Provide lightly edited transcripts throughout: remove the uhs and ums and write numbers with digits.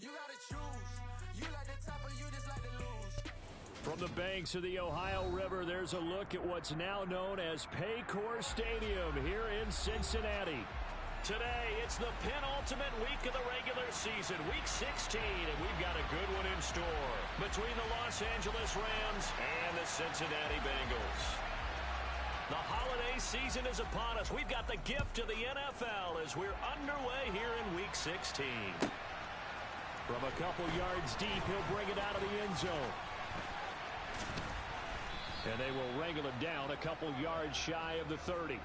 You gotta choose. You like the top or you just like to lose. From the banks of the Ohio River, there's a look at what's now known as Paycor Stadium here in Cincinnati. Today, it's the penultimate week of the regular season, Week 16, and we've got a good one in store between the Los Angeles Rams and the Cincinnati Bengals. The holiday season is upon us. We've got the gift of the NFL as we're underway here in Week 16. From a couple yards deep, he'll bring it out of the end zone. And they will wrangle him down a couple yards shy of the 30.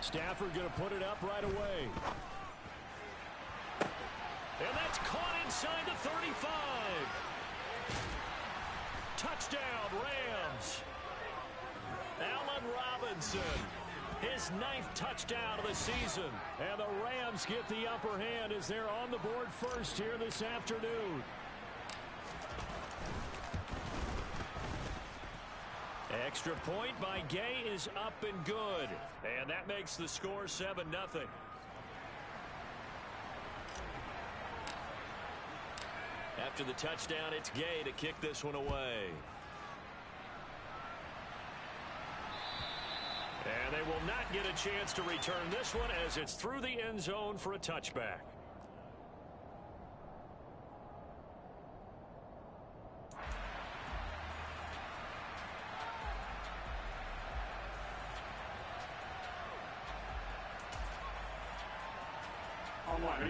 Stafford going to put it up right away. And that's caught inside the 35. Touchdown, Rams. Allen Robinson, his 9th touchdown of the season. And the Rams get the upper hand as they're on the board first here this afternoon. Extra point by Gay is up and good. And that makes the score 7-0. After the touchdown, it's Gay to kick this one away. And they will not get a chance to return this one as it's through the end zone for a touchback.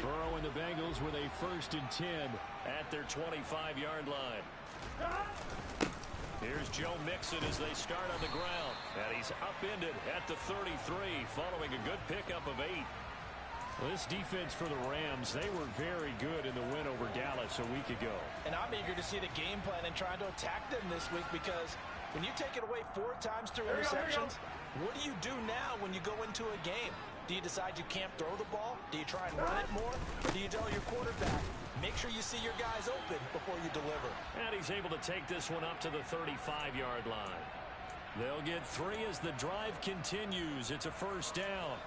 Burrow and the Bengals with a 1st and 10 at their 25-yard line. Here's Joe Mixon as they start on the ground. And he's upended at the 33 following a good pickup of 8. Well, this defense for the Rams, they were very good in the win over Dallas a week ago. And I'm eager to see the game plan and trying to attack them this week because when you take it away 4 times through interceptions, what do you do now when you go into a game? Do you decide you can't throw the ball? Do you try and run it more? Or do you tell your quarterback, make sure you see your guys open before you deliver? And he's able to take this one up to the 35-yard line. They'll get 3 as the drive continues. It's a 1st down.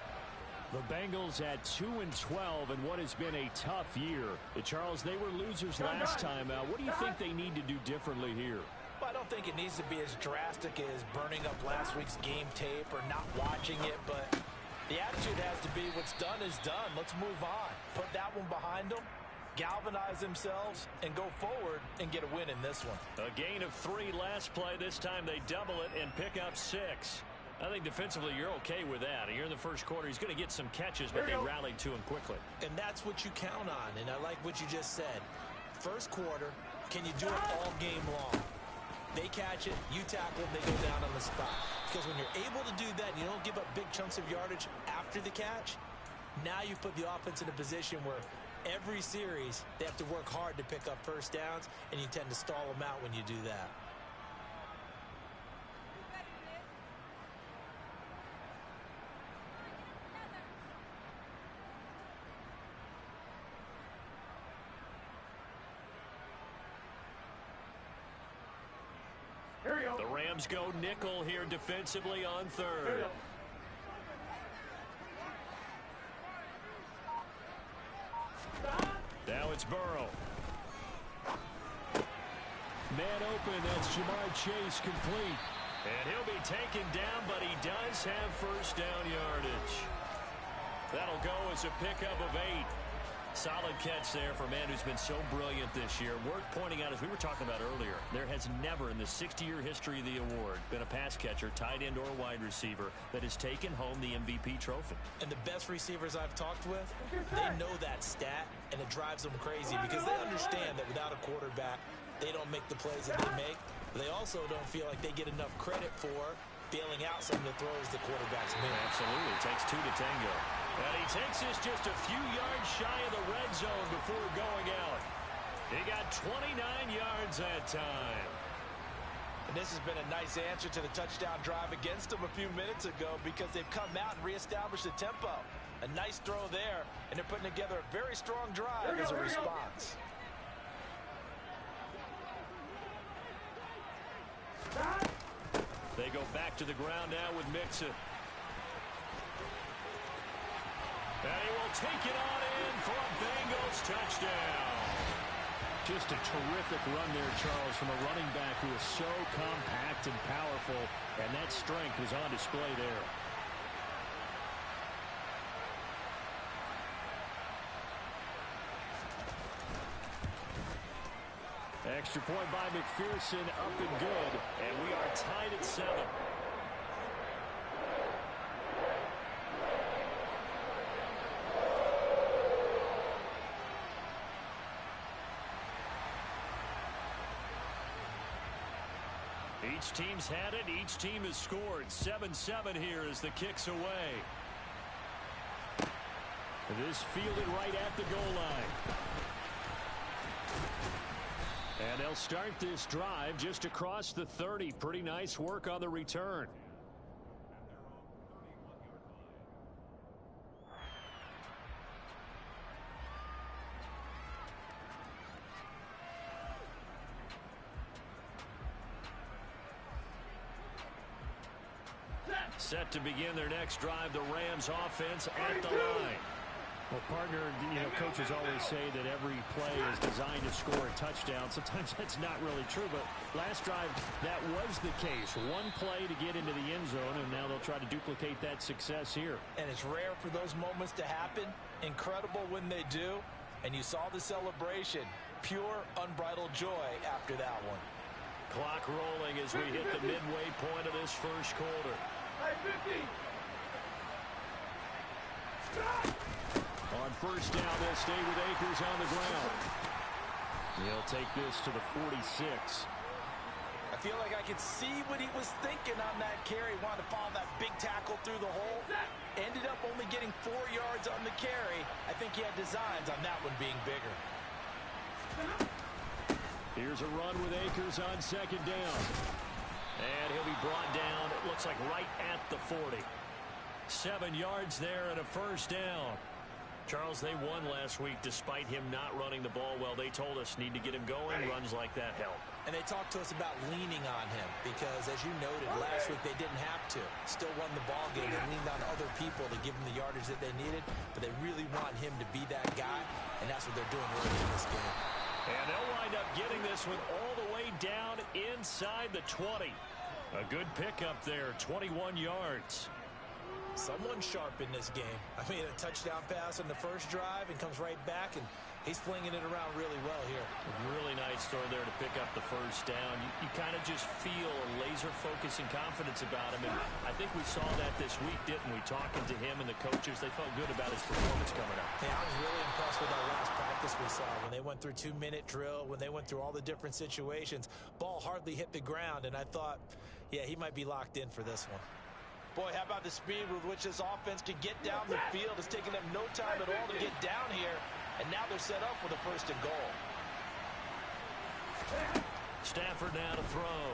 The Bengals at 2-12 in what has been a tough year. Charles, they were losers last time out. What do you think they need to do differently here? Well, I don't think it needs to be as drastic as burning up last week's game tape or not watching it, but the attitude has to be what's done is done. Let's move on. Put that one behind them, galvanize themselves, and go forward and get a win in this one. A gain of 3 last play. This time they double it and pick up 6. I think defensively you're okay with that. Here in the first quarter, he's going to get some catches, but they rallied to him quickly. And that's what you count on, and I like what you just said. First quarter, can you do it all game long? They catch it, you tackle it, they go down on the spot. Because when you're able to do that, you don't give up big chunks of yardage after the catch, now you've put the offense in a position where every series they have to work hard to pick up 1st downs, and you tend to stall them out when you do that. The Rams go nickel here defensively on 3rd. Now it's Burrow. Man open, that's Jamar Chase complete. And he'll be taken down, but he does have 1st down yardage. That'll go as a pickup of 8. Solid catch there for a man who's been so brilliant this year. Worth pointing out, as we were talking about earlier, there has never in the 60-year history of the award been a pass catcher, tight end, or wide receiver that has taken home the MVP trophy. And the best receivers I've talked with, they know that stat, and it drives them crazy because they understand that without a quarterback, they don't make the plays that they make. They also don't feel like they get enough credit for bailing out some of the throws the quarterbacks make. Absolutely. It takes 2 to tango. And he takes this just a few yards shy of the red zone before going out. He got 29 yards that time. And this has been a nice answer to the touchdown drive against them a few minutes ago because they've come out and reestablished the tempo. A nice throw there, and they're putting together a very strong drive as a response. They go back to the ground now with Mixon. And he will take it on in for a Bengals touchdown. Just a terrific run there, Charles, from a running back who is so compact and powerful, and that strength was on display there. Extra point by McPherson, up and good, and we are tied at 7. Each team's had it. Each team has scored. 7-7 here as the kick's away. This fielded right at the goal line. And they'll start this drive just across the 30. Pretty nice work on the return. Set to begin their next drive, the Rams offense at the line. Well, partner, coaches always say that every play is designed to score a touchdown. Sometimes that's not really true, but last drive, that was the case. One play to get into the end zone, and now they'll try to duplicate that success here. And it's rare for those moments to happen. Incredible when they do. And you saw the celebration. Pure, unbridled joy after that one. Clock rolling as we hit the midway point of this first quarter. On first down, they'll stay with Akers on the ground. He'll take this to the 46. I feel like I could see what he was thinking on that carry. Wanted to follow that big tackle through the hole. Ended up only getting 4 yards on the carry. I think he had designs on that one being bigger. Here's a run with Akers on second down. And he'll be brought down, it looks like right at the 40. 7 yards there and a first down. Charles, they won last week despite him not running the ball well. They told us need to get him going. Runs like that help. And they talked to us about leaning on him because, as you noted, last week they didn't have to. Still won the ball game. They leaned on other people to give them the yardage that they needed, but they really want him to be that guy, and that's what they're doing early in this game. And they'll wind up getting this one all the way down inside the 20. A good pickup there, 21 yards. Someone sharp in this game. I mean, a touchdown pass on the first drive and comes right back, and he's flinging it around really well here. A really nice throw there to pick up the first down. You kind of just feel a laser focus and confidence about him, and I think we saw that this week, didn't we? Talking to him and the coaches, they felt good about his performance coming up. Yeah, I was really impressed with that last practice we saw when they went through 2-minute drill, when they went through all the different situations. Ball hardly hit the ground, and I thought, yeah, he might be locked in for this one. Boy, how about the speed with which this offense can get down the field? It's taken them no time at all to get down here, and now they're set up with a first and goal. Stafford now to throw.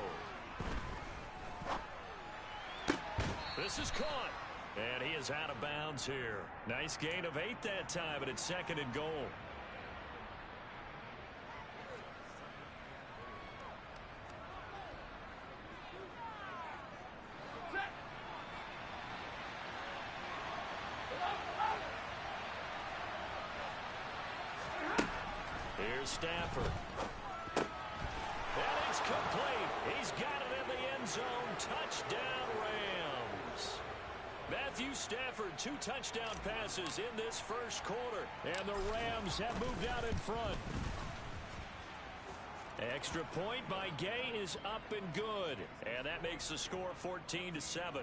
This is caught, and he is out of bounds here. Nice gain of 8 that time, but it's second and goal. Here's Stafford. And it's complete. He's got it in the end zone. Touchdown, Rams. Matthew Stafford, 2 touchdown passes in this first quarter. And the Rams have moved out in front. Extra point by Gay is up and good. And that makes the score 14-7.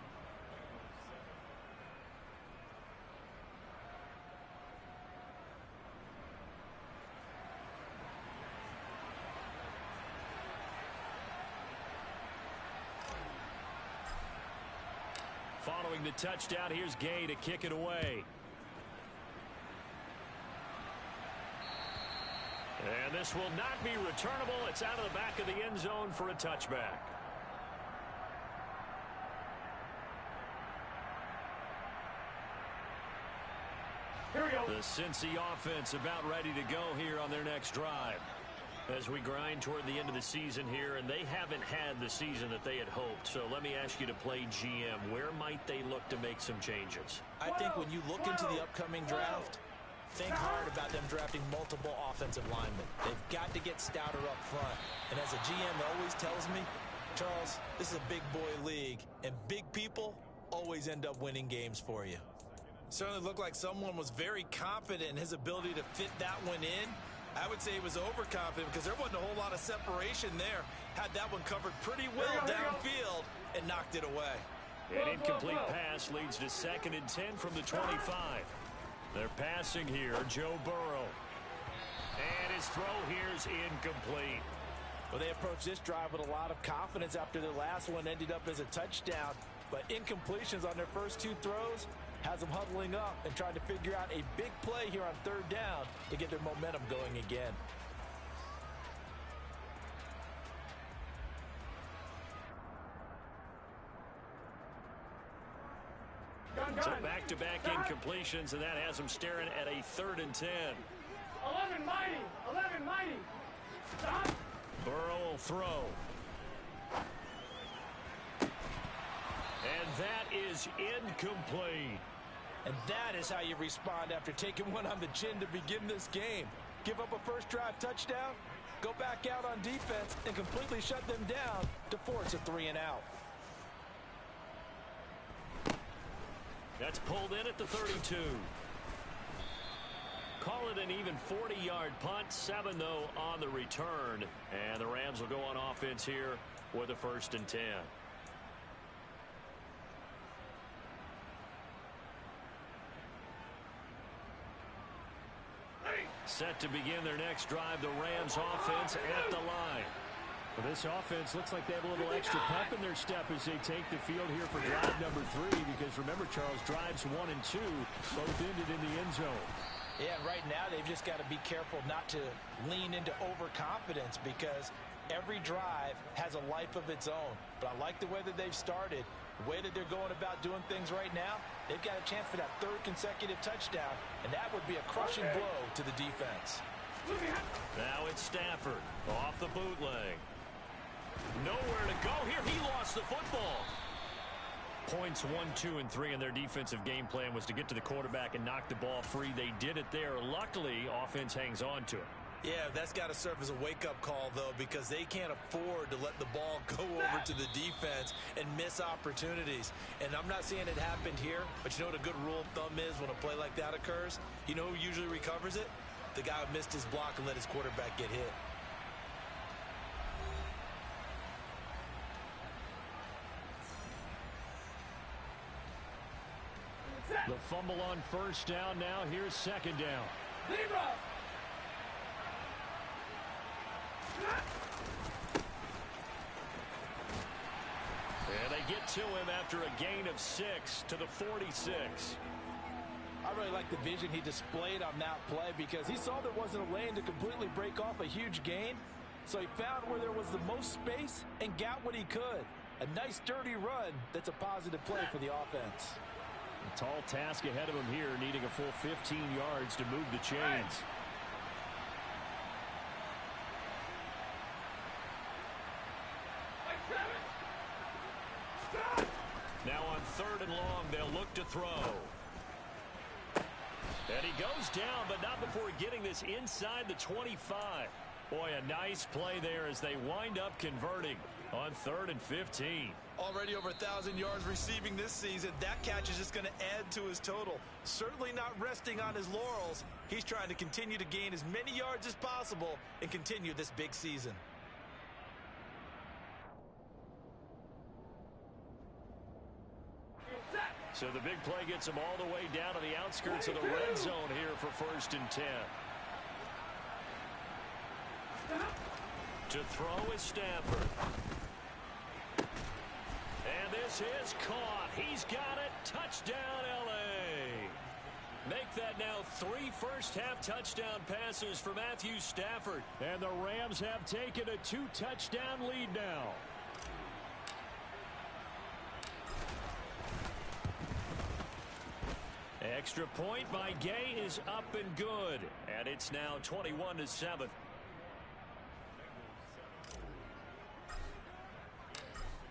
Following the touchdown, here's Gay to kick it away. And this will not be returnable. It's out of the back of the end zone for a touchback. Here we go. The Cincy offense about ready to go here on their next drive. As we grind toward the end of the season here, and they haven't had the season that they had hoped. So let me ask you to play GM. Where might they look to make some changes? I think when you look into the upcoming draft, think hard about them drafting multiple offensive linemen. They've got to get stouter up front. And as a GM always tells me, Charles, this is a big boy league, and big people always end up winning games for you. Certainly looked like someone was very confident in his ability to fit that one in. I would say he was overconfident because there wasn't a whole lot of separation there. Had that one covered pretty well downfield and knocked it away. An incomplete pass leads to 2nd and 10 from the 25. They're passing here, Joe Burrow. And his throw here is incomplete. Well, they approached this drive with a lot of confidence after their last one ended up as a touchdown. But incompletions on their first 2 throws has them huddling up and trying to figure out a big play here on 3rd down to get their momentum going again. So back-to-back incompletions, and that has them staring at a 3rd and 10. 11 mighty. 11 mighty. Stop. Burrow will throw. And that is incomplete. And that is how you respond after taking one on the chin to begin this game. Give up a first drive touchdown, go back out on defense, and completely shut them down to force a 3 and out. That's pulled in at the 32. Call it an even 40-yard punt. 7, though, on the return. And the Rams will go on offense here with a 1st and 10. Set to begin their next drive, the Rams offense at the line. Well, this offense looks like they have a little extra pep in their step as they take the field here for drive number 3, because remember, Charles, drives 1 and 2 both ended in the end zone. Yeah, right now they've just got to be careful not to lean into overconfidence, because every drive has a life of its own. But I like the way that they've started, the way that they're going about doing things right now. They've got a chance for that 3rd consecutive touchdown, and that would be a crushing blow to the defense. Now it's Stafford off the bootleg. Nowhere to go here. He lost the football. Points 1, 2, and 3 in their defensive game plan was to get to the quarterback and knock the ball free. They did it there. Luckily, offense hangs on to it. Yeah, that's got to serve as a wake-up call, though, because they can't afford to let the ball go over to the defense and miss opportunities. And I'm not saying it happened here, but you know what a good rule of thumb is when a play like that occurs? You know who usually recovers it? The guy who missed his block and let his quarterback get hit. The fumble on 1st down. Now here's 2nd down. Libra. And they get to him after a gain of 6 to the 46. I really like the vision he displayed on that play, because he saw there wasn't a lane to completely break off a huge gain. So he found where there was the most space and got what he could. A nice dirty run that's a positive play for the offense. A tall task ahead of him here, needing a full 15 yards to move the chains. Now on 3rd and long, they'll look to throw. And he goes down, but not before getting this inside the 25. Boy, a nice play there as they wind up converting on 3rd and 15. Already over 1,000 yards receiving this season. That catch is just going to add to his total. Certainly not resting on his laurels. He's trying to continue to gain as many yards as possible and continue this big season. So the big play gets him all the way down to the outskirts of the red zone here for 1st and 10. To throw is Stafford. And this is caught. He's got it. Touchdown, L.A. Make that now 3 first-half touchdown passes for Matthew Stafford. And the Rams have taken a 2-touchdown lead now. Extra point by Gay is up and good. And it's now 21-7.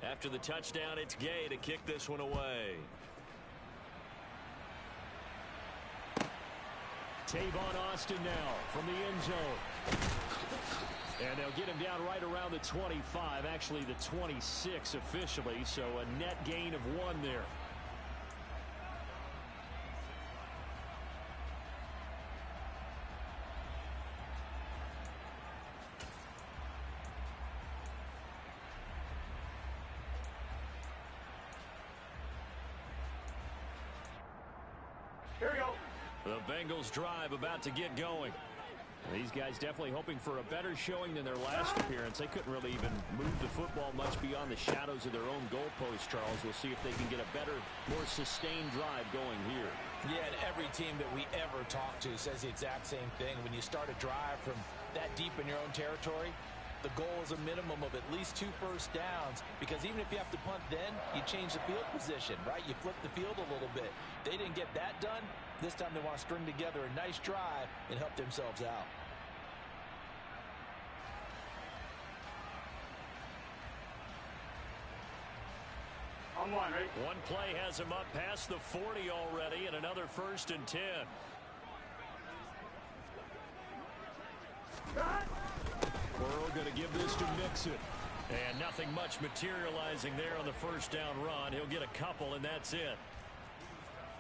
After the touchdown, it's Gay to kick this one away. Tavon Austin now from the end zone. And they'll get him down right around the 25, actually the 26 officially, so a net gain of 1 there. Here we go. The Bengals drive about to get going. These guys definitely hoping for a better showing than their last appearance. They couldn't really even move the football much beyond the shadows of their own goalpost, Charles. We'll see if they can get a better, more sustained drive going here. Yeah, and every team that we ever talk to says the exact same thing. When you start a drive from that deep in your own territory, the goal is a minimum of at least 2 first downs, because even if you have to punt then, you change the field position, right? You flip the field a little bit. They didn't get that done. This time they want to string together a nice drive and help themselves out. On one, right? One play has him up past the 40 already, and another 1st and 10. Burrow going to give this to Mixon. And nothing much materializing there on the first down run. He'll get a couple, and that's it.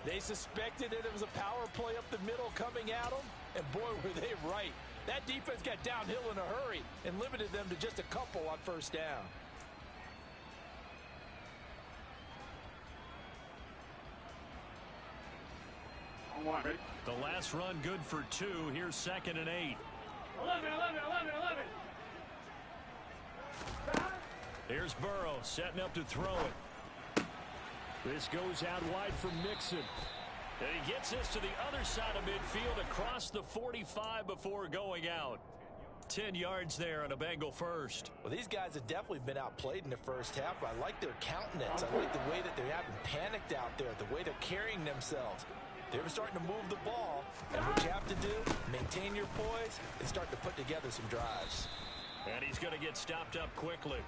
They suspected that it was a power play up the middle coming at them, and boy, were they right. That defense got downhill in a hurry and limited them to just a couple on first down. On one, right? The last run good for 2. Here's 2nd and 8. 11. Here's Burrow setting up to throw it. This goes out wide for Mixon. And he gets this to the other side of midfield across the 45 before going out. 10 yards there on a Bengal first. Well, these guys have definitely been outplayed in the first half, but I like their countenance. I like the way that they haven't panicked out there, the way they're carrying themselves. They're starting to move the ball, and what you have to do, maintain your poise and start to put together some drives. And he's going to get stopped up quickly.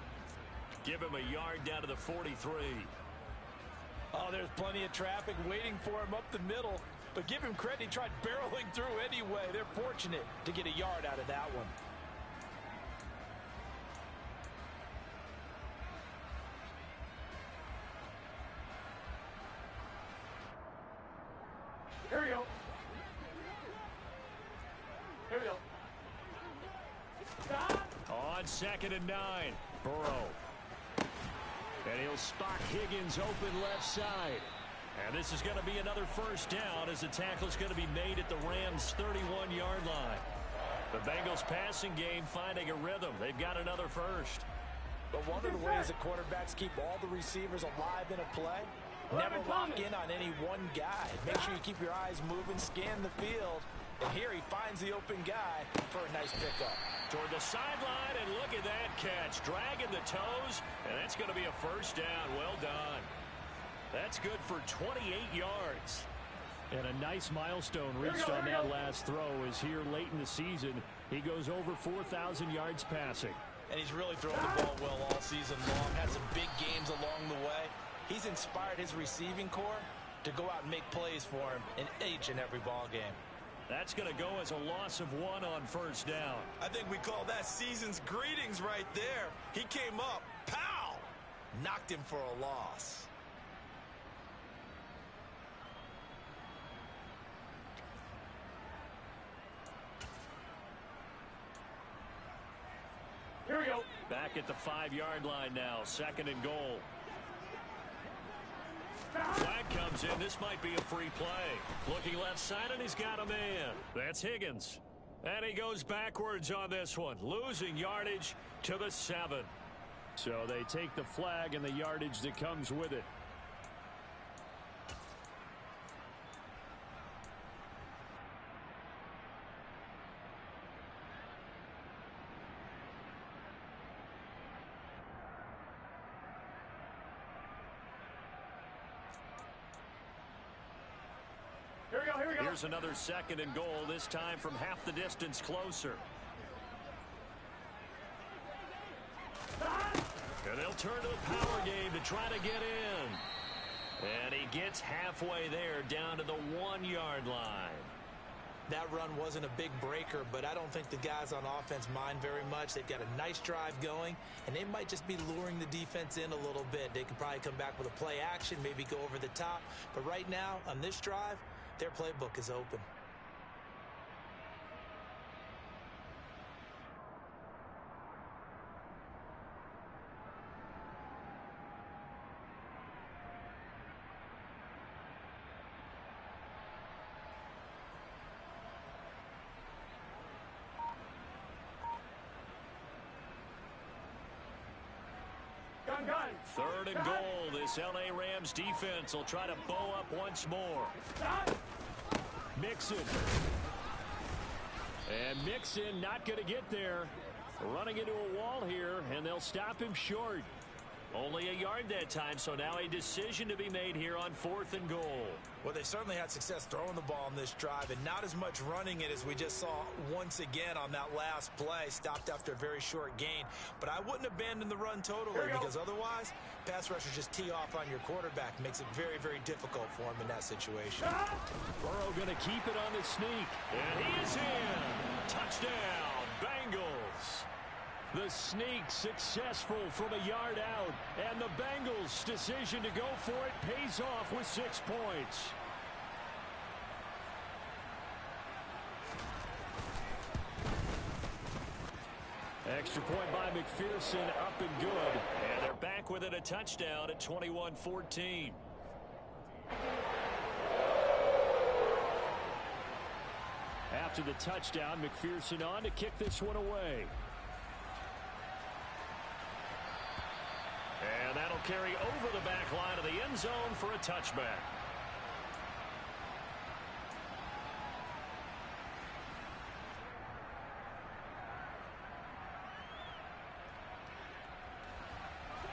Give him a yard down to the 43. Oh, there's plenty of traffic waiting for him up the middle, but give him credit, he tried barreling through anyway. They're fortunate to get a yard out of that one. Here we go. Here we go. Stop. On 2nd and 9. Burrow. And he'll spot Higgins open left side. And this is going to be another first down as the tackle is going to be made at the Rams' 31-yard line. The Bengals passing game finding a rhythm. They've got another first. But one of the ways that quarterbacks keep all the receivers alive in a play, never lock in on any one guy. Make sure you keep your eyes moving, scan the field. And here he finds the open guy for a nice pickup. Toward the sideline, and look at that catch. Dragging the toes, and that's going to be a first down. Well done. That's good for 28 yards. And a nice milestone reached on that last throw is here late in the season. He goes over 4,000 yards passing. And he's really thrown the ball well all season long. Had some big games along the way. He's inspired his receiving corps to go out and make plays for him in each and every ball game. That's going to go as a loss of 1 on first down. I think we call that season's greetings right there. He came up, pow! Knocked him for a loss. Here we go. Back at the 5-yard line now. 2nd and goal. Flag comes in. This might be a free play. Looking left side, and he's got a man. That's Higgins. And he goes backwards on this one. Losing yardage to the 7. So they take the flag and the yardage that comes with it. we go, here we go. Here's another 2nd and goal, this time from half the distance closer. And they'll turn to the power game to try to get in. And he gets halfway there, down to the 1-yard line. That run wasn't a big breaker, but I don't think the guys on offense mind very much. They've got a nice drive going, and they might just be luring the defense in a little bit. They could probably come back with a play action, maybe go over the top. But right now, on this drive, their playbook is open. Gun. 3rd and goal. This L.A. Rams defense will try to bow up once more. Mixon. And Mixon not going to get there. Running into a wall here, and they'll stop him short. Only a yard that time, so now a decision to be made here on 4th and goal. Well, they certainly had success throwing the ball in this drive, and not as much running it as we just saw once again on that last play. Stopped after a very short gain. But I wouldn't abandon the run totally, because otherwise, pass rushers just tee off on your quarterback. Makes it very, very difficult for him in that situation. Burrow going to keep it on the sneak. And he is in. Touchdown, Bengals. The sneak successful from a yard out, and the Bengals' decision to go for it pays off with 6 points. Extra point by McPherson, up and good, and they're back within a touchdown at 21-14. After the touchdown, McPherson on to kick this one away. And that'll carry over the back line of the end zone for a touchback.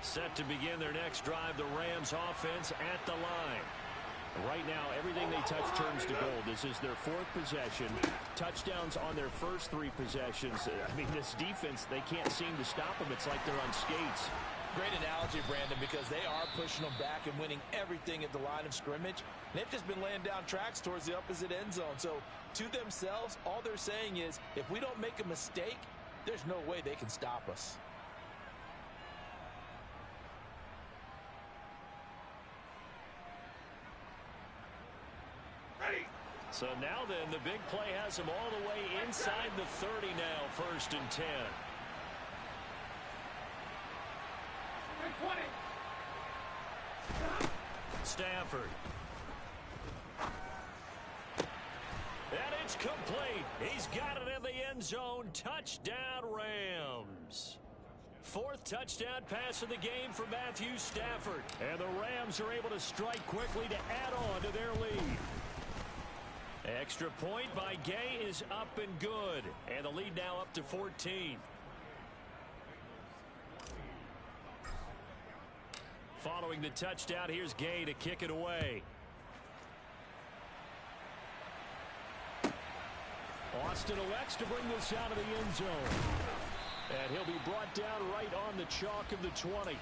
Set to begin their next drive, the Rams offense at the line. Right now, everything they touch turns to gold. This is their 4th possession. Touchdowns on their first 3 possessions. I mean, this defense, they can't seem to stop them. It's like they're on skates. Great analogy, Brandon, because they are pushing them back and winning everything at the line of scrimmage. They've just been laying down tracks towards the opposite end zone. So, to themselves, all they're saying is, if we don't make a mistake, there's no way they can stop us. So now then, the big play has them all the way inside the 30 now, 1st and 10. 20. Stafford. And it's complete. He's got it in the end zone. Touchdown, Rams. 4th touchdown pass of the game for Matthew Stafford. And the Rams are able to strike quickly to add on to their lead. Extra point by Gay is up and good. And the lead now up to 14. Following the touchdown, here's Gay to kick it away. Austin elects to bring this out of the end zone. And he'll be brought down right on the chalk of the 20.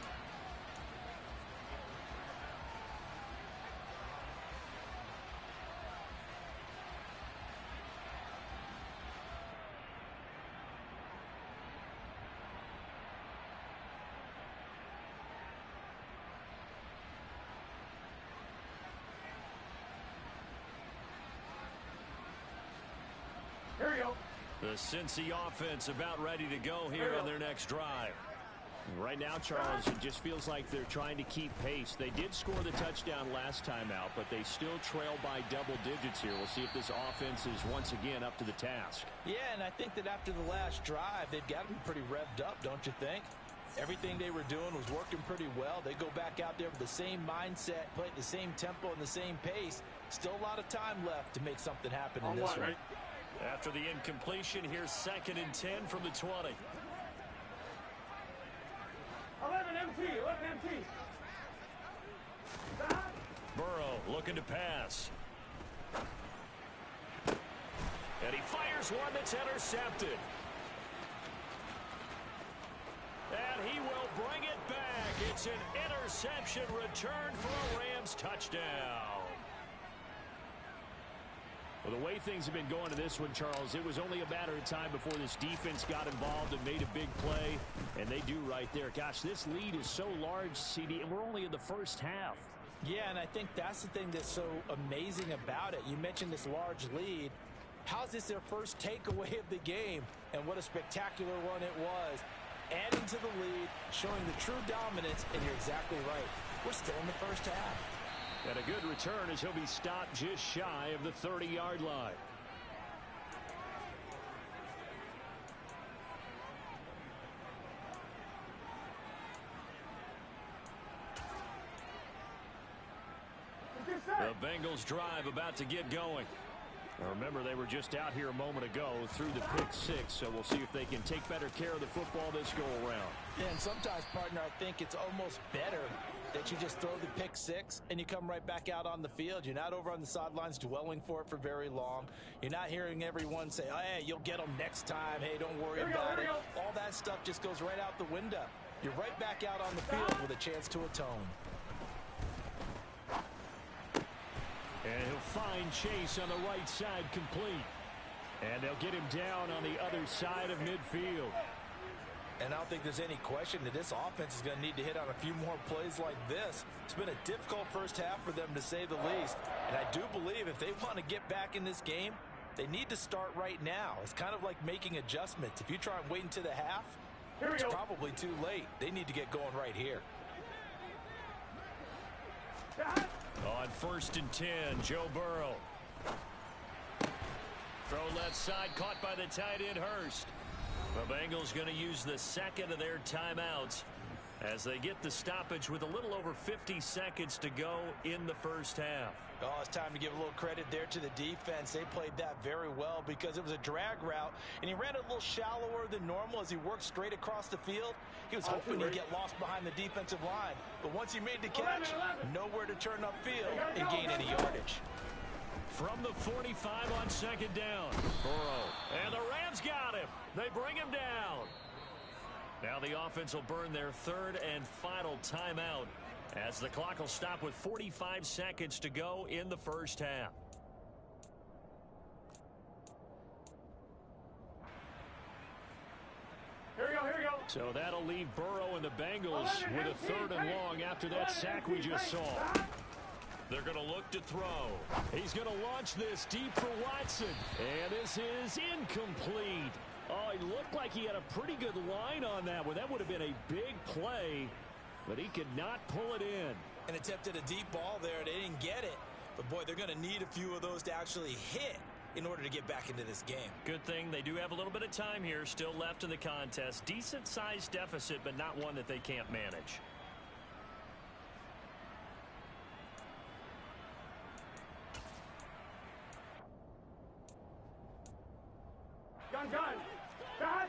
Here we go. The Cincy offense about ready to go here on their next drive. Right now, Charles, it just feels like they're trying to keep pace. They did score the touchdown last time out, but they still trail by double digits here. We'll see if this offense is once again up to the task. Yeah, and I think that after the last drive, they've got to be pretty revved up, don't you think? Everything they were doing was working pretty well. They go back out there with the same mindset, play at the same tempo and the same pace. Still a lot of time left to make something happen in this one. After the incompletion, here's 2nd and 10 from the 20. 11 MT. Burrow looking to pass. And he fires one that's intercepted. And he will bring it back. It's an interception returned for a Rams touchdown. Well, the way things have been going to this one, Charles, it was only a matter of time before this defense got involved and made a big play. And they do right there. Gosh, this lead is so large, CD, and we're only in the first half. Yeah, and I think that's the thing that's so amazing about it. You mentioned this large lead. How's this their first takeaway of the game? And what a spectacular one it was. Adding to the lead, showing the true dominance, and you're exactly right. We're still in the first half. And a good return as he'll be stopped just shy of the 30-yard line. The Bengals drive about to get going. Now remember, they were just out here a moment ago through the pick six, so we'll see if they can take better care of the football this go-around. Yeah, and sometimes, partner, I think it's almost better that you just throw the pick six and you come right back out on the field. You're not over on the sidelines dwelling for it for very long. You're not hearing everyone say, oh, hey, you'll get them next time. Hey, don't worry about it. All that stuff just goes right out the window. You're right back out on the field with a chance to atone. And he'll find Chase on the right side complete. And they'll get him down on the other side of midfield. And I don't think there's any question that this offense is going to need to hit on a few more plays like this. It's been a difficult first half for them, to say the least. And I do believe if they want to get back in this game, they need to start right now. It's kind of like making adjustments. If you try and wait until the half, it's probably too late. They need to get going right here. On 1st and 10, Joe Burrow. Throw left side, caught by the tight end Hurst. The Bengals going to use the second of their timeouts as they get the stoppage with a little over 50 seconds to go in the first half. Oh, it's time to give a little credit there to the defense. They played that very well because it was a drag route, and he ran it a little shallower than normal as he worked straight across the field. He was hoping he'd get lost behind the defensive line, but once he made the catch, nowhere to turn upfield and gain any yardage. From the 45 on 2nd down, Burrow. And the Rams got him. They bring him down. Now the offense will burn their 3rd and final timeout as the clock will stop with 45 seconds to go in the first half. Here we go. So that'll leave Burrow and the Bengals with a 3rd and long after that sack we just saw. They're going to look to throw. He's going to launch this deep for Watson. And this is incomplete. Oh, he looked like he had a pretty good line on that one. That would have been a big play, but he could not pull it in. And attempted a deep ball there. They didn't get it. But, boy, they're going to need a few of those to actually hit in order to get back into this game. Good thing they do have a little bit of time here still left in the contest. Decent-sized deficit, but not one that they can't manage. Gun. Dad.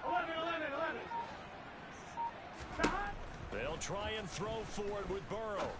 11. Dad. They'll try and throw forward with Burrow.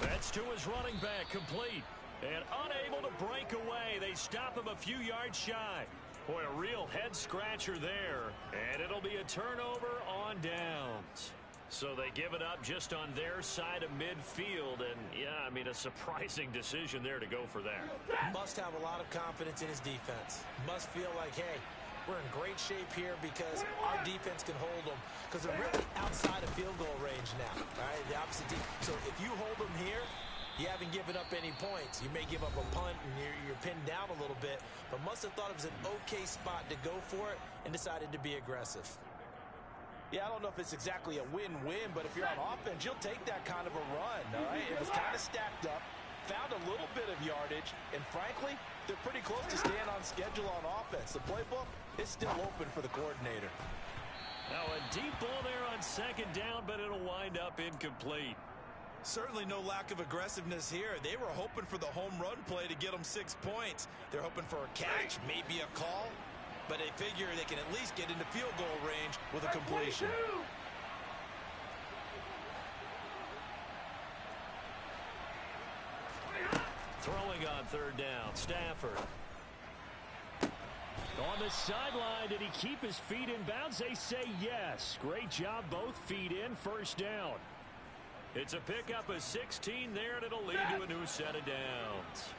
That's to his running back, complete. And unable to break away. They stop him a few yards shy. Boy, a real head-scratcher there. And it'll be a turnover on downs. So they give it up just on their side of midfield. And, yeah, I mean, a surprising decision there to go for that. Must have a lot of confidence in his defense. Must feel like, hey, we're in great shape here because our defense can hold them. Because they're really outside of field goal range now. All right, the opposite team. So if you hold them here, you haven't given up any points. You may give up a punt and you're pinned down a little bit. But must have thought it was an okay spot to go for it and decided to be aggressive. Yeah, I don't know if it's exactly a win-win, but if you're on offense, you'll take that kind of a run, all right? It was kind of stacked up, found a little bit of yardage, and frankly, they're pretty close to staying on schedule on offense. The playbook is still open for the coordinator. Now a deep ball there on 2nd down, but it'll wind up incomplete. Certainly no lack of aggressiveness here. They were hoping for the home run play to get them 6 points. They're hoping for a catch, maybe a call. But they figure they can at least get into field goal range with a completion. Throwing on third down, Stafford. On the sideline, did he keep his feet in bounds? They say yes. Great job, both feet in, first down. It's a pickup of 16 there, and it'll lead to a new set of downs.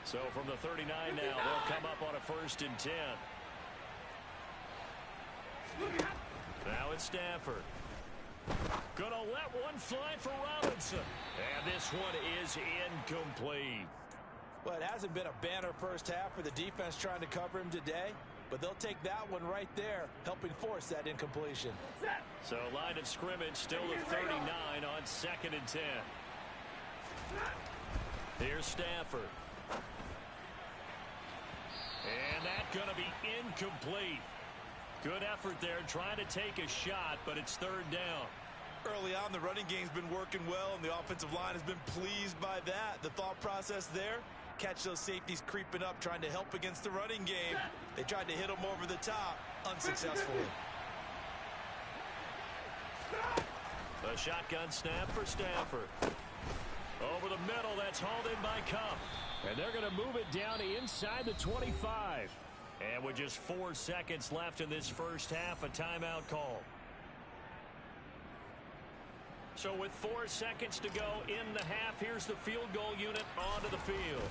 So from the 39 now, they'll come up on a 1st and 10. Now it's Stafford. Gonna let one fly for Robinson. And this one is incomplete. Well, it hasn't been a banner first half for the defense trying to cover him today, but they'll take that one right there, helping force that incompletion. So line of scrimmage still at 39 on 2nd and 10. Here's Stafford. And that's going to be incomplete. Good effort there trying to take a shot, but it's 3rd down. Early on, the running game's been working well, and the offensive line has been pleased by that. The thought process there, catch those safeties creeping up, trying to help against the running game. They tried to hit them over the top, unsuccessfully. A shotgun snap for Stafford. Over the middle, that's hauled in by Kupp. And they're going to move it down inside the 25. And with just 4 seconds left in this first half, a timeout call. So with 4 seconds to go in the half, here's the field goal unit onto the field.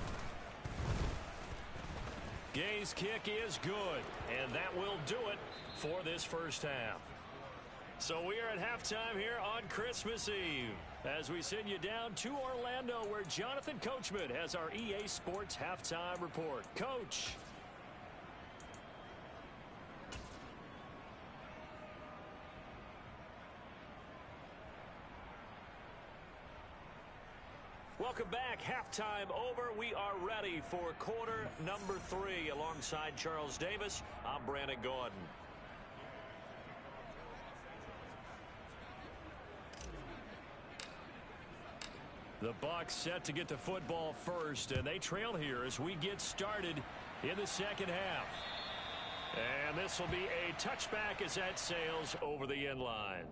Gay's kick is good, and that will do it for this first half. So we are at halftime here on Christmas Eve as we send you down to Orlando, where Jonathan Coachman has our EA Sports halftime report. Coach. Welcome back. Halftime over. We are ready for quarter number 3. Alongside Charles Davis, I'm Brandon Gaudin. The Bucs set to get the football first, and they trail here as we get started in the second half. And this will be a touchback as that sails over the end line.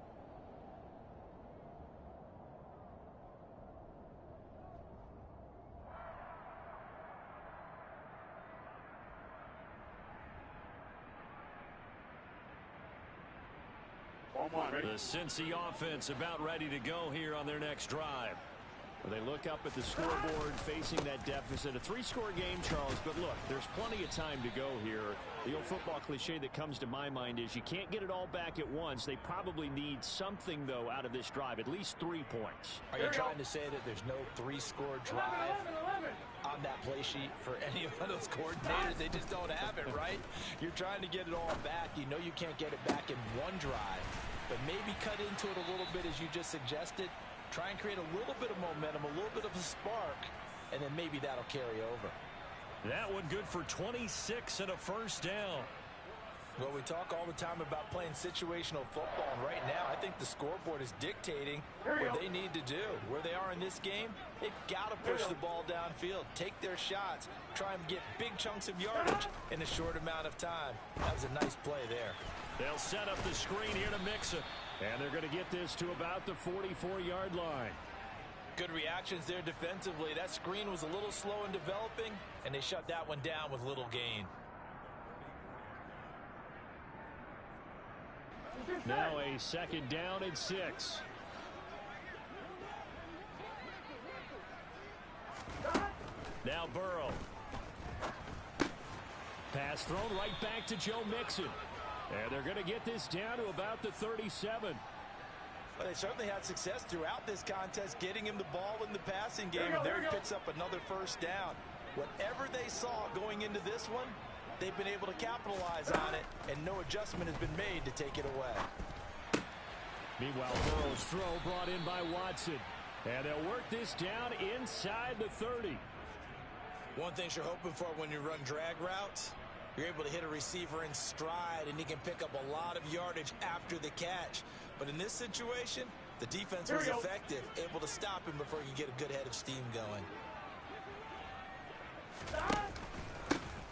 The Cincy offense about ready to go here on their next drive. They look up at the scoreboard facing that deficit. A 3-score game, Charles, but look, there's plenty of time to go here. The old football cliche that comes to my mind is you can't get it all back at once. They probably need something, though, out of this drive, at least 3 points. Are you trying to say that there's no 3-score drive on that play sheet for any of those coordinators? They just don't have it, right? You're trying to get it all back. You know you can't get it back in one drive, but maybe cut into it a little bit as you just suggested. Try and create a little bit of momentum, a little bit of a spark, and then maybe that'll carry over. That one good for 26 and a first down. Well, we talk all the time about playing situational football, and right now I think the scoreboard is dictating what they need to do. Where they are in this game, they've got to push the ball downfield, take their shots, try and get big chunks of yardage in a short amount of time. That was a nice play there. They'll set up the screen here to mix it. And they're going to get this to about the 44-yard line. Good reactions there defensively. That screen was a little slow in developing, and they shut that one down with little gain. Now a 2nd down and 6. Now Burrow. Pass thrown right back to Joe Mixon. And they're going to get this down to about the 37. Well, they certainly had success throughout this contest, getting him the ball in the passing game. And there he picks up another first down. Whatever they saw going into this one, they've been able to capitalize on it, and no adjustment has been made to take it away. Meanwhile, Burrow's throw brought in by Watson. And they'll work this down inside the 30. One thing you're hoping for when you run drag routes, you're able to hit a receiver in stride, and he can pick up a lot of yardage after the catch. But in this situation, the defense was effective, able to stop him before he could get a good head of steam going.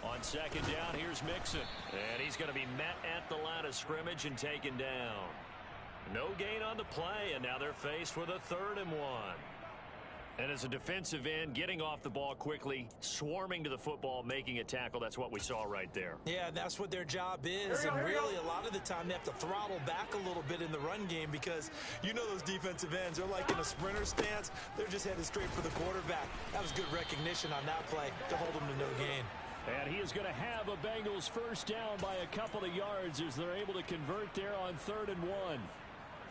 On 2nd down, here's Mixon. And he's going to be met at the line of scrimmage and taken down. No gain on the play, and now they're faced with a 3rd and 1. And as a defensive end, getting off the ball quickly, swarming to the football, making a tackle, that's what we saw right there. Yeah, that's what their job is, and really a lot of the time they have to throttle back a little bit in the run game because you know those defensive ends, they're like in a sprinter stance. They're just headed straight for the quarterback. That was good recognition on that play to hold them to no gain. And he is going to have a Bengals first down by a couple of yards as they're able to convert there on 3rd and 1.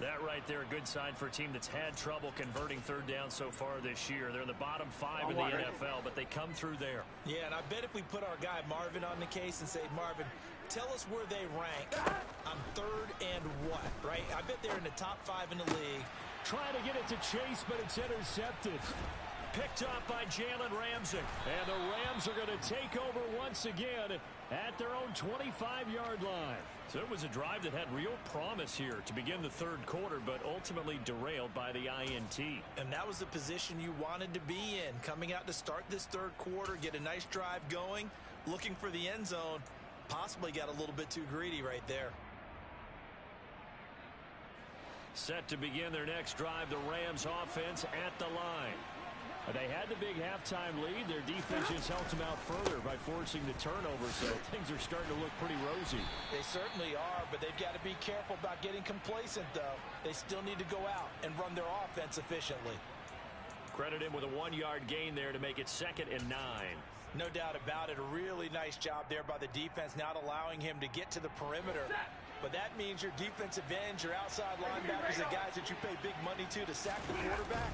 That right there, a good sign for a team that's had trouble converting third down so far this year. They're in the bottom 5 in the NFL, but they come through there. Yeah, and I bet if we put our guy Marvin on the case and say, Marvin, tell us where they rank on 3rd and what, right? I bet they're in the top 5 in the league. Trying to get it to Chase, but it's intercepted. Picked up by Jalen Ramsey. And the Rams are going to take over once again at their own 25-yard line. So it was a drive that had real promise here to begin the third quarter, but ultimately derailed by the INT. And that was the position you wanted to be in, coming out to start this third quarter, get a nice drive going, looking for the end zone. Possibly got a little bit too greedy right there. Set to begin their next drive, the Rams offense at the line. They had the big halftime lead. Their defense just helped them out further by forcing the turnover, so things are starting to look pretty rosy. They certainly are, but they've got to be careful about getting complacent, though. They still need to go out and run their offense efficiently. Credit him with a 1-yard gain there to make it 2nd and 9. No doubt about it. A really nice job there by the defense, not allowing him to get to the perimeter. But that means your defensive ends, your outside linebackers, the guys that you pay big money to sack the quarterback,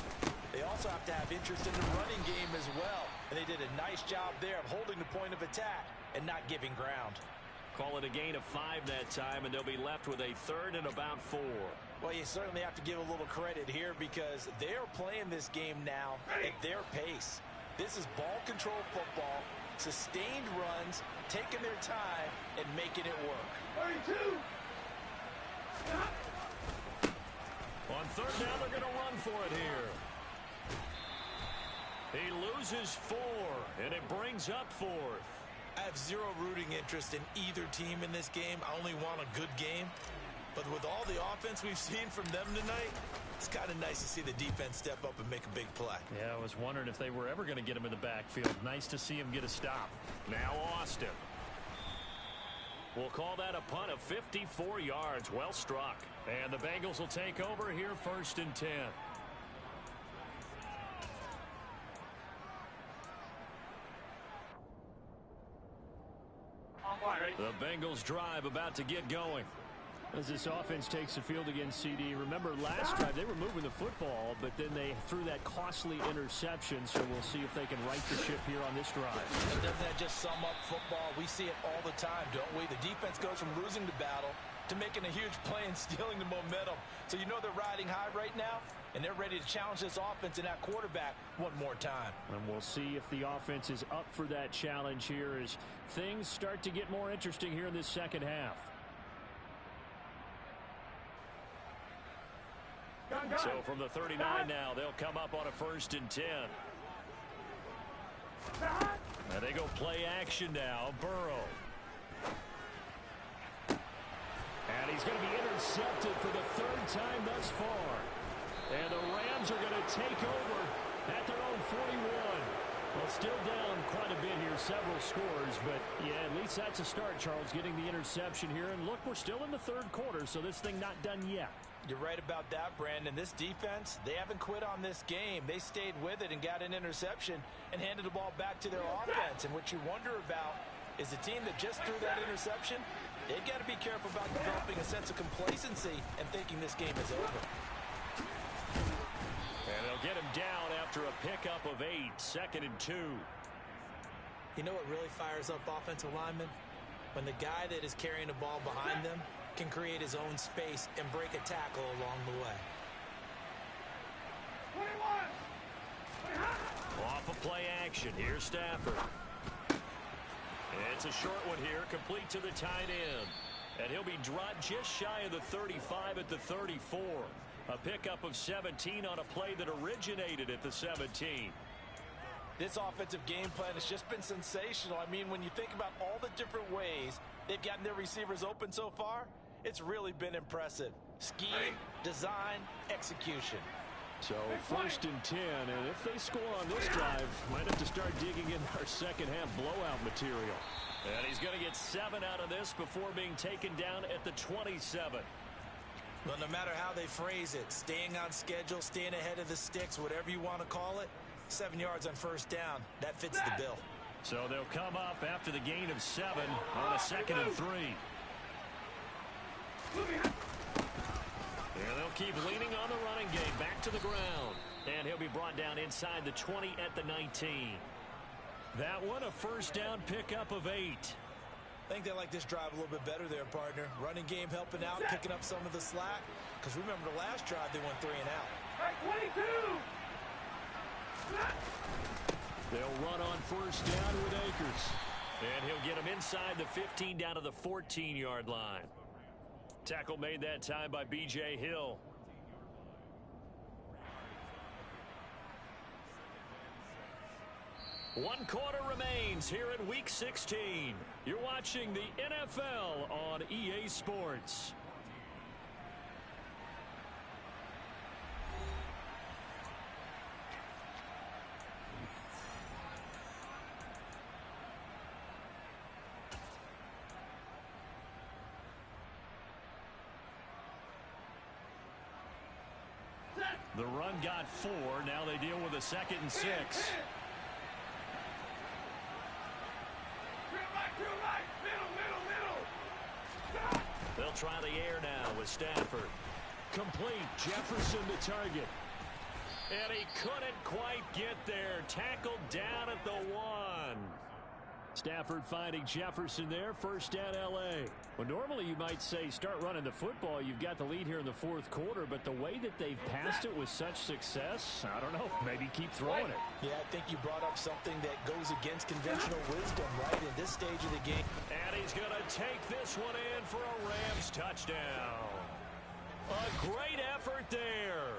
they also have to have interest in the running game as well. And they did a nice job there of holding the point of attack and not giving ground. Call it a gain of 5 that time, and they'll be left with a 3rd and about 4. Well, you certainly have to give a little credit here because they're playing this game now at their pace. This is ball control football, sustained runs, taking their time, and making it work. 32. On 3rd down, they're going to run for it here. He loses 4, and it brings up 4th. I have zero rooting interest in either team in this game. I only want a good game. But with all the offense we've seen from them tonight, it's kind of nice to see the defense step up and make a big play. Yeah, I was wondering if they were ever going to get him in the backfield. Nice to see him get a stop. Now Austin. We'll call that a punt of 54 yards. Well struck. And the Bengals will take over here 1st and 10. The Bengals drive about to get going. As this offense takes the field against CD, remember last drive they were moving the football, but then they threw that costly interception, so we'll see if they can right the ship here on this drive. And doesn't that just sum up football? We see it all the time, don't we? The defense goes from losing the battle to making a huge play and stealing the momentum. So you know they're riding high right now, and they're ready to challenge this offense and that quarterback one more time. And we'll see if the offense is up for that challenge here as things start to get more interesting here in this second half. So from the 39 now, they'll come up on a 1st and 10. And they go play action now. Burrow. And he's going to be intercepted for the 3rd time thus far. And the Rams are going to take over at their own 41. Well, still down quite a bit here, several scores. But, yeah, at least that's a start, Charles, getting the interception here. And, look, we're still in the 3rd quarter, so this thing not done yet. You're right about that, Brandon. This defense, they haven't quit on this game. They stayed with it and got an interception and handed the ball back to their offense. And what you wonder about is the team that just threw that interception, they've got to be careful about developing a sense of complacency and thinking this game is over. And they'll get him down after a pickup of 8, 2nd and 2. You know what really fires up offensive linemen? When the guy that is carrying the ball behind them can create his own space and break a tackle along the way. 21. Off of play action. Here's Stafford. It's a short one here, complete to the tight end. And he'll be dropped just shy of the 35 at the 34. A pickup of 17 on a play that originated at the 17. This offensive game plan has just been sensational. I mean, when you think about all the different ways they've gotten their receivers open so far, it's really been impressive. Scheme, design, execution. So first and 10, and if they score on this drive, might have to start digging in our second half blowout material. And he's going to get 7 out of this before being taken down at the 27. Well, no matter how they phrase it, staying on schedule, staying ahead of the sticks, whatever you want to call it, 7 yards on first down, that fits the bill. So they'll come up after the gain of 7 on a 2nd and 3. And they'll keep leaning on the running game back to the ground. And he'll be brought down inside the 20 at the 19. That one a first down pickup of 8. I think they like this drive a little bit better there, partner. Running game helping out, picking up some of the slack. Because remember the last drive, they went 3 and out. Right, 22. They'll run on first down with Akers. And he'll get him inside the 15 down to the 14-yard line. Tackle made that time by B.J. Hill. One quarter remains here in Week 16. You're watching the NFL on EA Sports. The run got 4. Now they deal with a 2nd and 6. They'll try the air now with Stafford. Complete. Jefferson to target. And he couldn't quite get there. Tackled down at the 1. Stafford finding Jefferson there. First down, L.A. Well, normally you might say start running the football. You've got the lead here in the 4th quarter, but the way that they've passed it with such success, I don't know, maybe keep throwing it. Yeah, I think you brought up something that goes against conventional wisdom right in this stage of the game. And he's going to take this one in for a Rams touchdown. A great effort there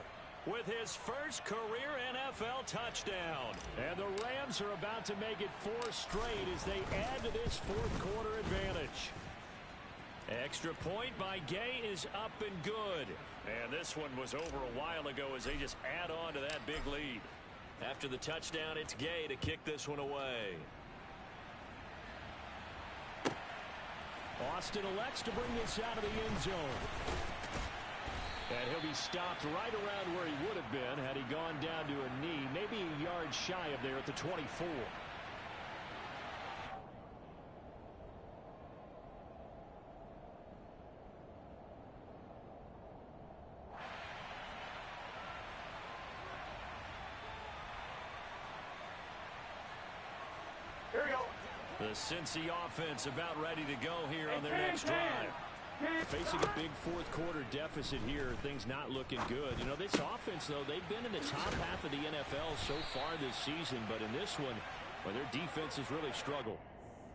with his first career NFL touchdown. And the Rams are about to make it 4 straight as they add to this 4th quarter advantage. Extra point by Gay is up and good. And this one was over a while ago as they just add on to that big lead. After the touchdown, it's Gay to kick this one away. Austin elects to bring this out of the end zone. And he'll be stopped right around where he would have been had he gone down to a knee, maybe a yard shy of there at the 24. Here we go. The Cincy offense about ready to go here on their next drive. Facing a big 4th quarter deficit here, things not looking good. You know, this offense, though, they've been in the top half of the NFL so far this season, but in this one, well, their defense has really struggled.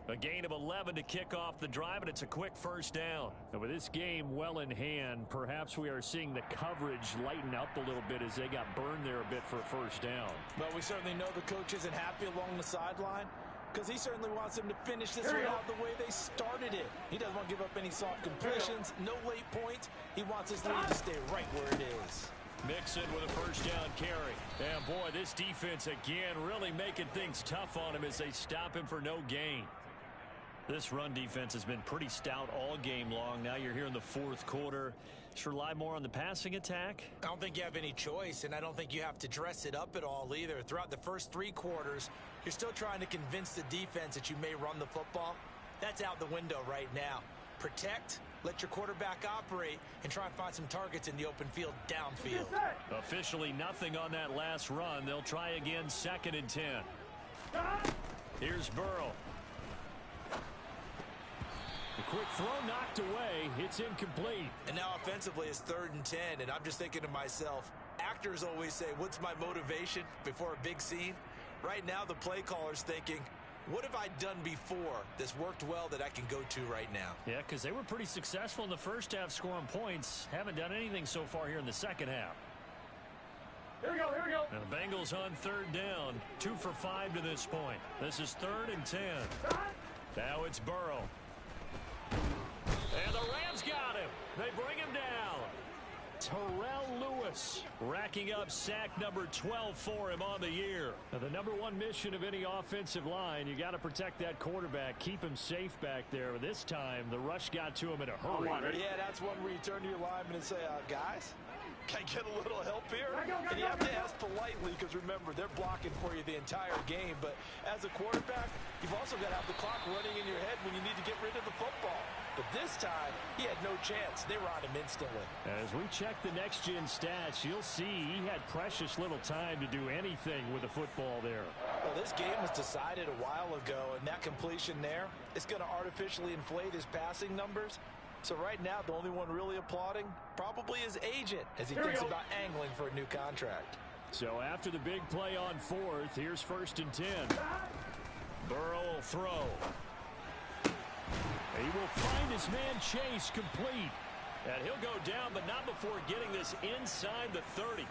A gain of 11 to kick off the drive, and it's a quick first down. And with this game well in hand, perhaps we are seeing the coverage lighten up a little bit as they got burned there a bit for a first down. Well, we certainly know the coach isn't happy along the sideline, because he certainly wants them to finish this one out the way they started it. He doesn't want to give up any soft completions, no late points. He wants his lead to stay right where it is. Mixon with a first down carry. And boy, this defense again really making things tough on him as they stop him for no gain. This run defense has been pretty stout all game long. Now you're here in the 4th quarter. Just rely more on the passing attack. I don't think you have any choice, and I don't think you have to dress it up at all either. Throughout the first 3 quarters, you're still trying to convince the defense that you may run the football. That's out the window right now. Protect, let your quarterback operate, and try and find some targets in the open field downfield. Officially nothing on that last run. They'll try again, 2nd and 10. Here's Burrow. The quick throw knocked away. It's incomplete. And now offensively it's 3rd and 10, and I'm just thinking to myself, actors always say, what's my motivation before a big scene? Right now the play caller's thinking, what have I done before that's worked well that I can go to right now? Yeah, because they were pretty successful in the first half scoring points. Haven't done anything so far here in the second half. Here we go, here we go. And the Bengals on 3rd down. 2 for 5 to this point. This is 3rd and 10. Now it's Burrow. And the Rams got him. They bring him down. Terrell Lewis, racking up sack number 12 for him on the year. Now, the number one mission of any offensive line, you got to protect that quarterback, keep him safe back there. This time, the rush got to him in a hurry. Yeah, that's one where you turn to your lineman and say, guys, can I get a little help here? And you have to ask politely because, remember, they're blocking for you the entire game. But as a quarterback, you've also got to have the clock running in your head when you need to get rid of the football. But this time, he had no chance. They were on him instantly. As we check the next-gen stats, you'll see he had precious little time to do anything with the football there. Well, this game was decided a while ago, and that completion there is going to artificially inflate his passing numbers. So right now, the only one really applauding probably his agent as he thinks about angling for a new contract. So after the big play on fourth, here's 1st and 10. Burrow will throw. He will find his man Chase complete. And he'll go down, but not before getting this inside the 30.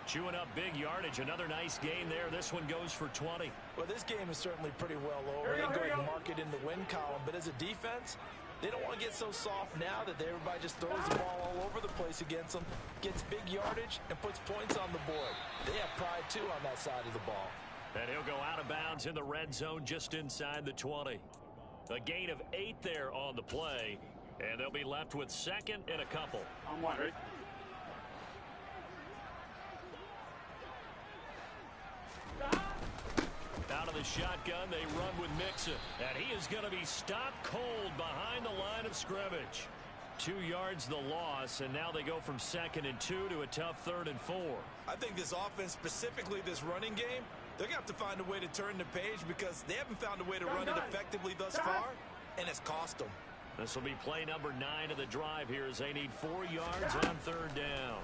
Chewing up big yardage. Another nice gain there. This one goes for 20. Well, this game is certainly pretty well over. They go ahead and mark it in the win column. But as a defense, they don't want to get so soft now that everybody just throws the ball all over the place against them, gets big yardage, and puts points on the board. They have pride, too, on that side of the ball. And he'll go out of bounds in the red zone just inside the 20. A gain of 8 there on the play, and they'll be left with 2nd and a couple. I'm wondering. Out of the shotgun, they run with Mixon. And he is going to be stopped cold behind the line of scrimmage. 2 yards the loss, and now they go from 2nd and 2 to a tough 3rd and 4. I think this offense, specifically this running game, they're going to have to find a way to turn the page because they haven't found a way to run it effectively thus far, and it's cost them. This will be play number 9 of the drive here as they need 4 yards on 3rd down.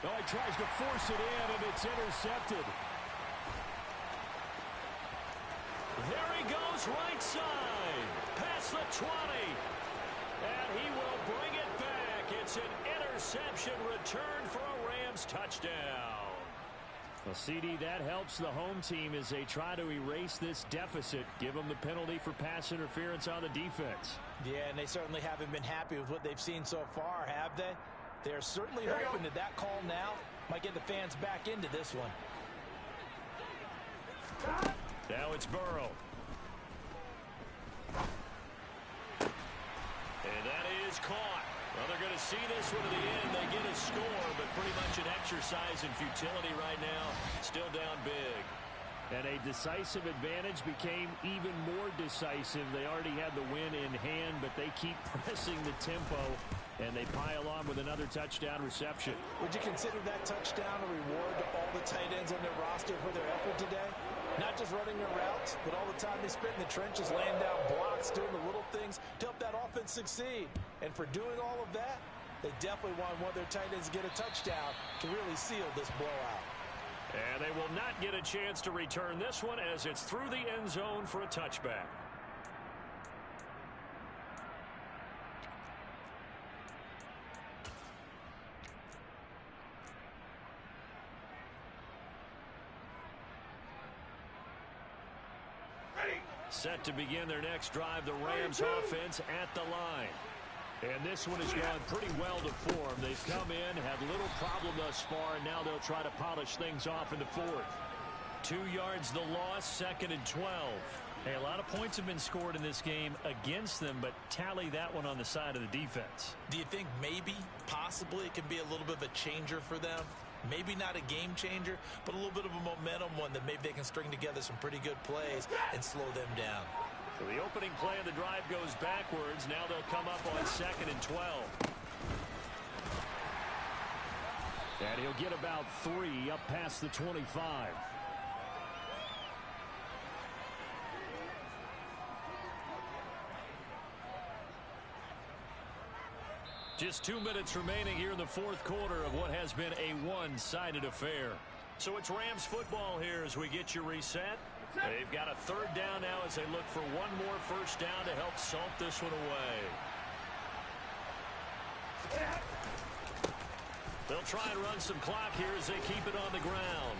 Oh, he tries to force it in, and it's intercepted. There he goes, right side. Past the 20. And he will bring it back. It's an interception return for a Rams touchdown. Well, CD, that helps the home team as they try to erase this deficit. Give them the penalty for pass interference on the defense. Yeah, and they certainly haven't been happy with what they've seen so far, have they? They're certainly hoping that that call now might get the fans back into this one. Now it's Burrow. And that is caught. Well, they're going to see this one to the end. They get a score, but pretty much an exercise in futility right now. Still down big. And a decisive advantage became even more decisive. They already had the win in hand, but they keep pressing the tempo, and they pile on with another touchdown reception. Would you consider that touchdown a reward to all the tight ends on their roster for their effort today? Not just running their routes, but all the time they spent in the trenches, laying down blocks, doing the little things to help that offense succeed. And for doing all of that, they definitely want one of their tight ends to get a touchdown to really seal this blowout. And they will not get a chance to return this one as it's through the end zone for a touchback. Set to begin their next drive, the Rams offense at the line. And this one has gone pretty well to form. They've come in, had little problem thus far, and now they'll try to polish things off in the 4th. 2 yards the loss, 2nd and 12. Hey, a lot of points have been scored in this game against them, but tally that one on the side of the defense. Do you think maybe, possibly, it can be a little bit of a changer for them? Maybe not a game changer, but a little bit of a momentum one that maybe they can string together some pretty good plays and slow them down. So the opening play of the drive goes backwards. Now they'll come up on 2nd and 12. And he'll get about 3 up past the 25. Just 2 minutes remaining here in the 4th quarter of what has been a one-sided affair. So it's Rams football here as we get you reset. They've got a 3rd down now as they look for one more 1st down to help salt this one away. They'll try and run some clock here as they keep it on the ground.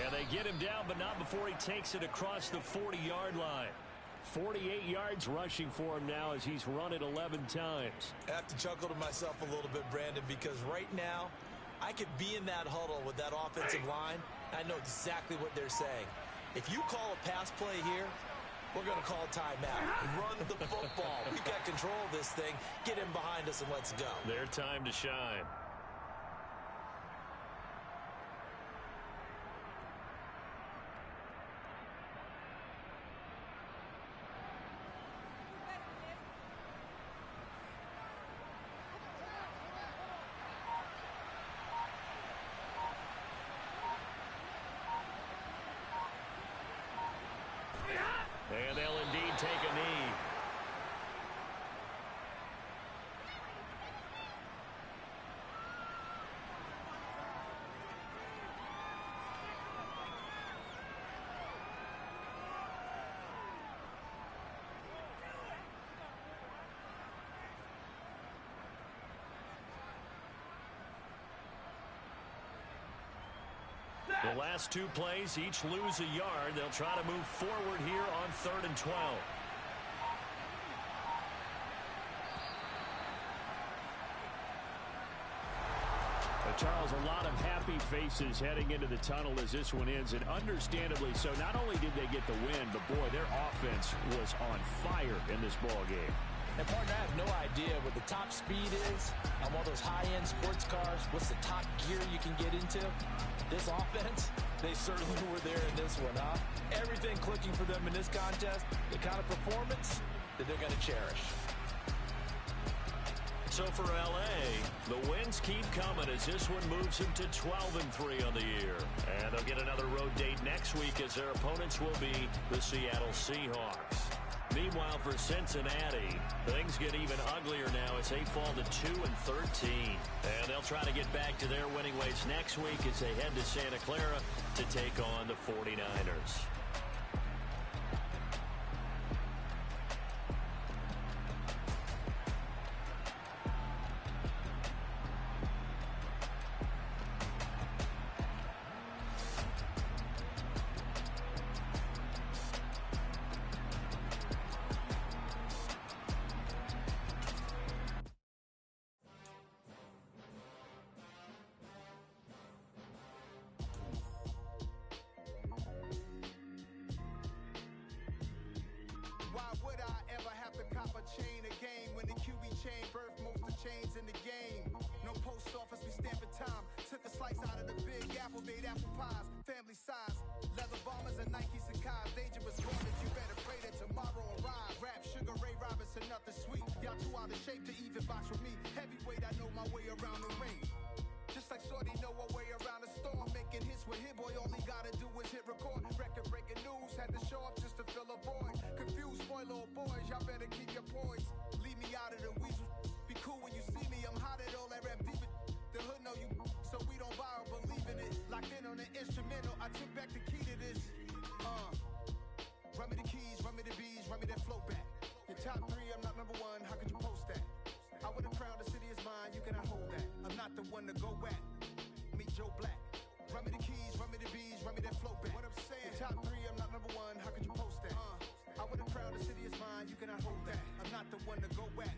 And they get him down, but not before he takes it across the 40-yard line. 48 yards rushing for him now as he's run it 11 times. I have to chuckle to myself a little bit, Brandon, because right now I could be in that huddle with that offensive line. I know exactly what they're saying. If you call a pass play here, we're going to call a timeout. Run the football. We've got control of this thing. Get him behind us and let's go. Their time to shine. And they'll indeed take a knee. The last two plays each lose a yard. They'll try to move forward here on 3rd and 12. Charles, a lot of happy faces heading into the tunnel as this one ends, and understandably so. Not only did they get the win, but boy, their offense was on fire in this ball game. And partner, I have no idea what the top speed is on one of those high-end sports cars. What's the top gear you can get into? This offense, they certainly were there in this one, huh? Everything clicking for them in this contest, the kind of performance that they're going to cherish. So for L.A., the wins keep coming as this one moves them to 12-3 on the year. And they'll get another road date next week as their opponents will be the Seattle Seahawks. Meanwhile, for Cincinnati, things get even uglier now as they fall to 2-13. And they'll try to get back to their winning ways next week as they head to Santa Clara to take on the 49ers. Chains in the game. No post office, we stamping time. Took a slice out of the big apple, made apple pies, family size. Leather bombers and Nike Sacai's. Dangerous warnings, you better pray that tomorrow arrive. Rap, Sugar Ray Robinson, nothing sweet. Y'all too out of shape to even box with me. Heavyweight, I know my way around the ring. Just like Shorty know her way around the storm. Making hits with Hit Boy, all he gotta do is hit record. Record breaking news, had to show up just to fill a void. Confused, spoil little boys, y'all better keep your poise. Leave me out of the weasel. Be cool when you see me, I'm hot at all that rap deep. The hood know you, so we don't borrow, believe in it. Locked in on the instrumental, I took back the key to this. Run me the keys, run me the bees, run me that flow back. Your top 3, I'm not number 1, how could you post that? I would've crowned the city is mine, you cannot hold that. I'm not the one to go back. Meet Joe Black. Run me the keys, run me the bees, run me that flow back. What I'm saying, your top 3, I'm not number 1, how could you post that? I would've crowned the city is mine, you cannot hold that. I'm not the one to go back.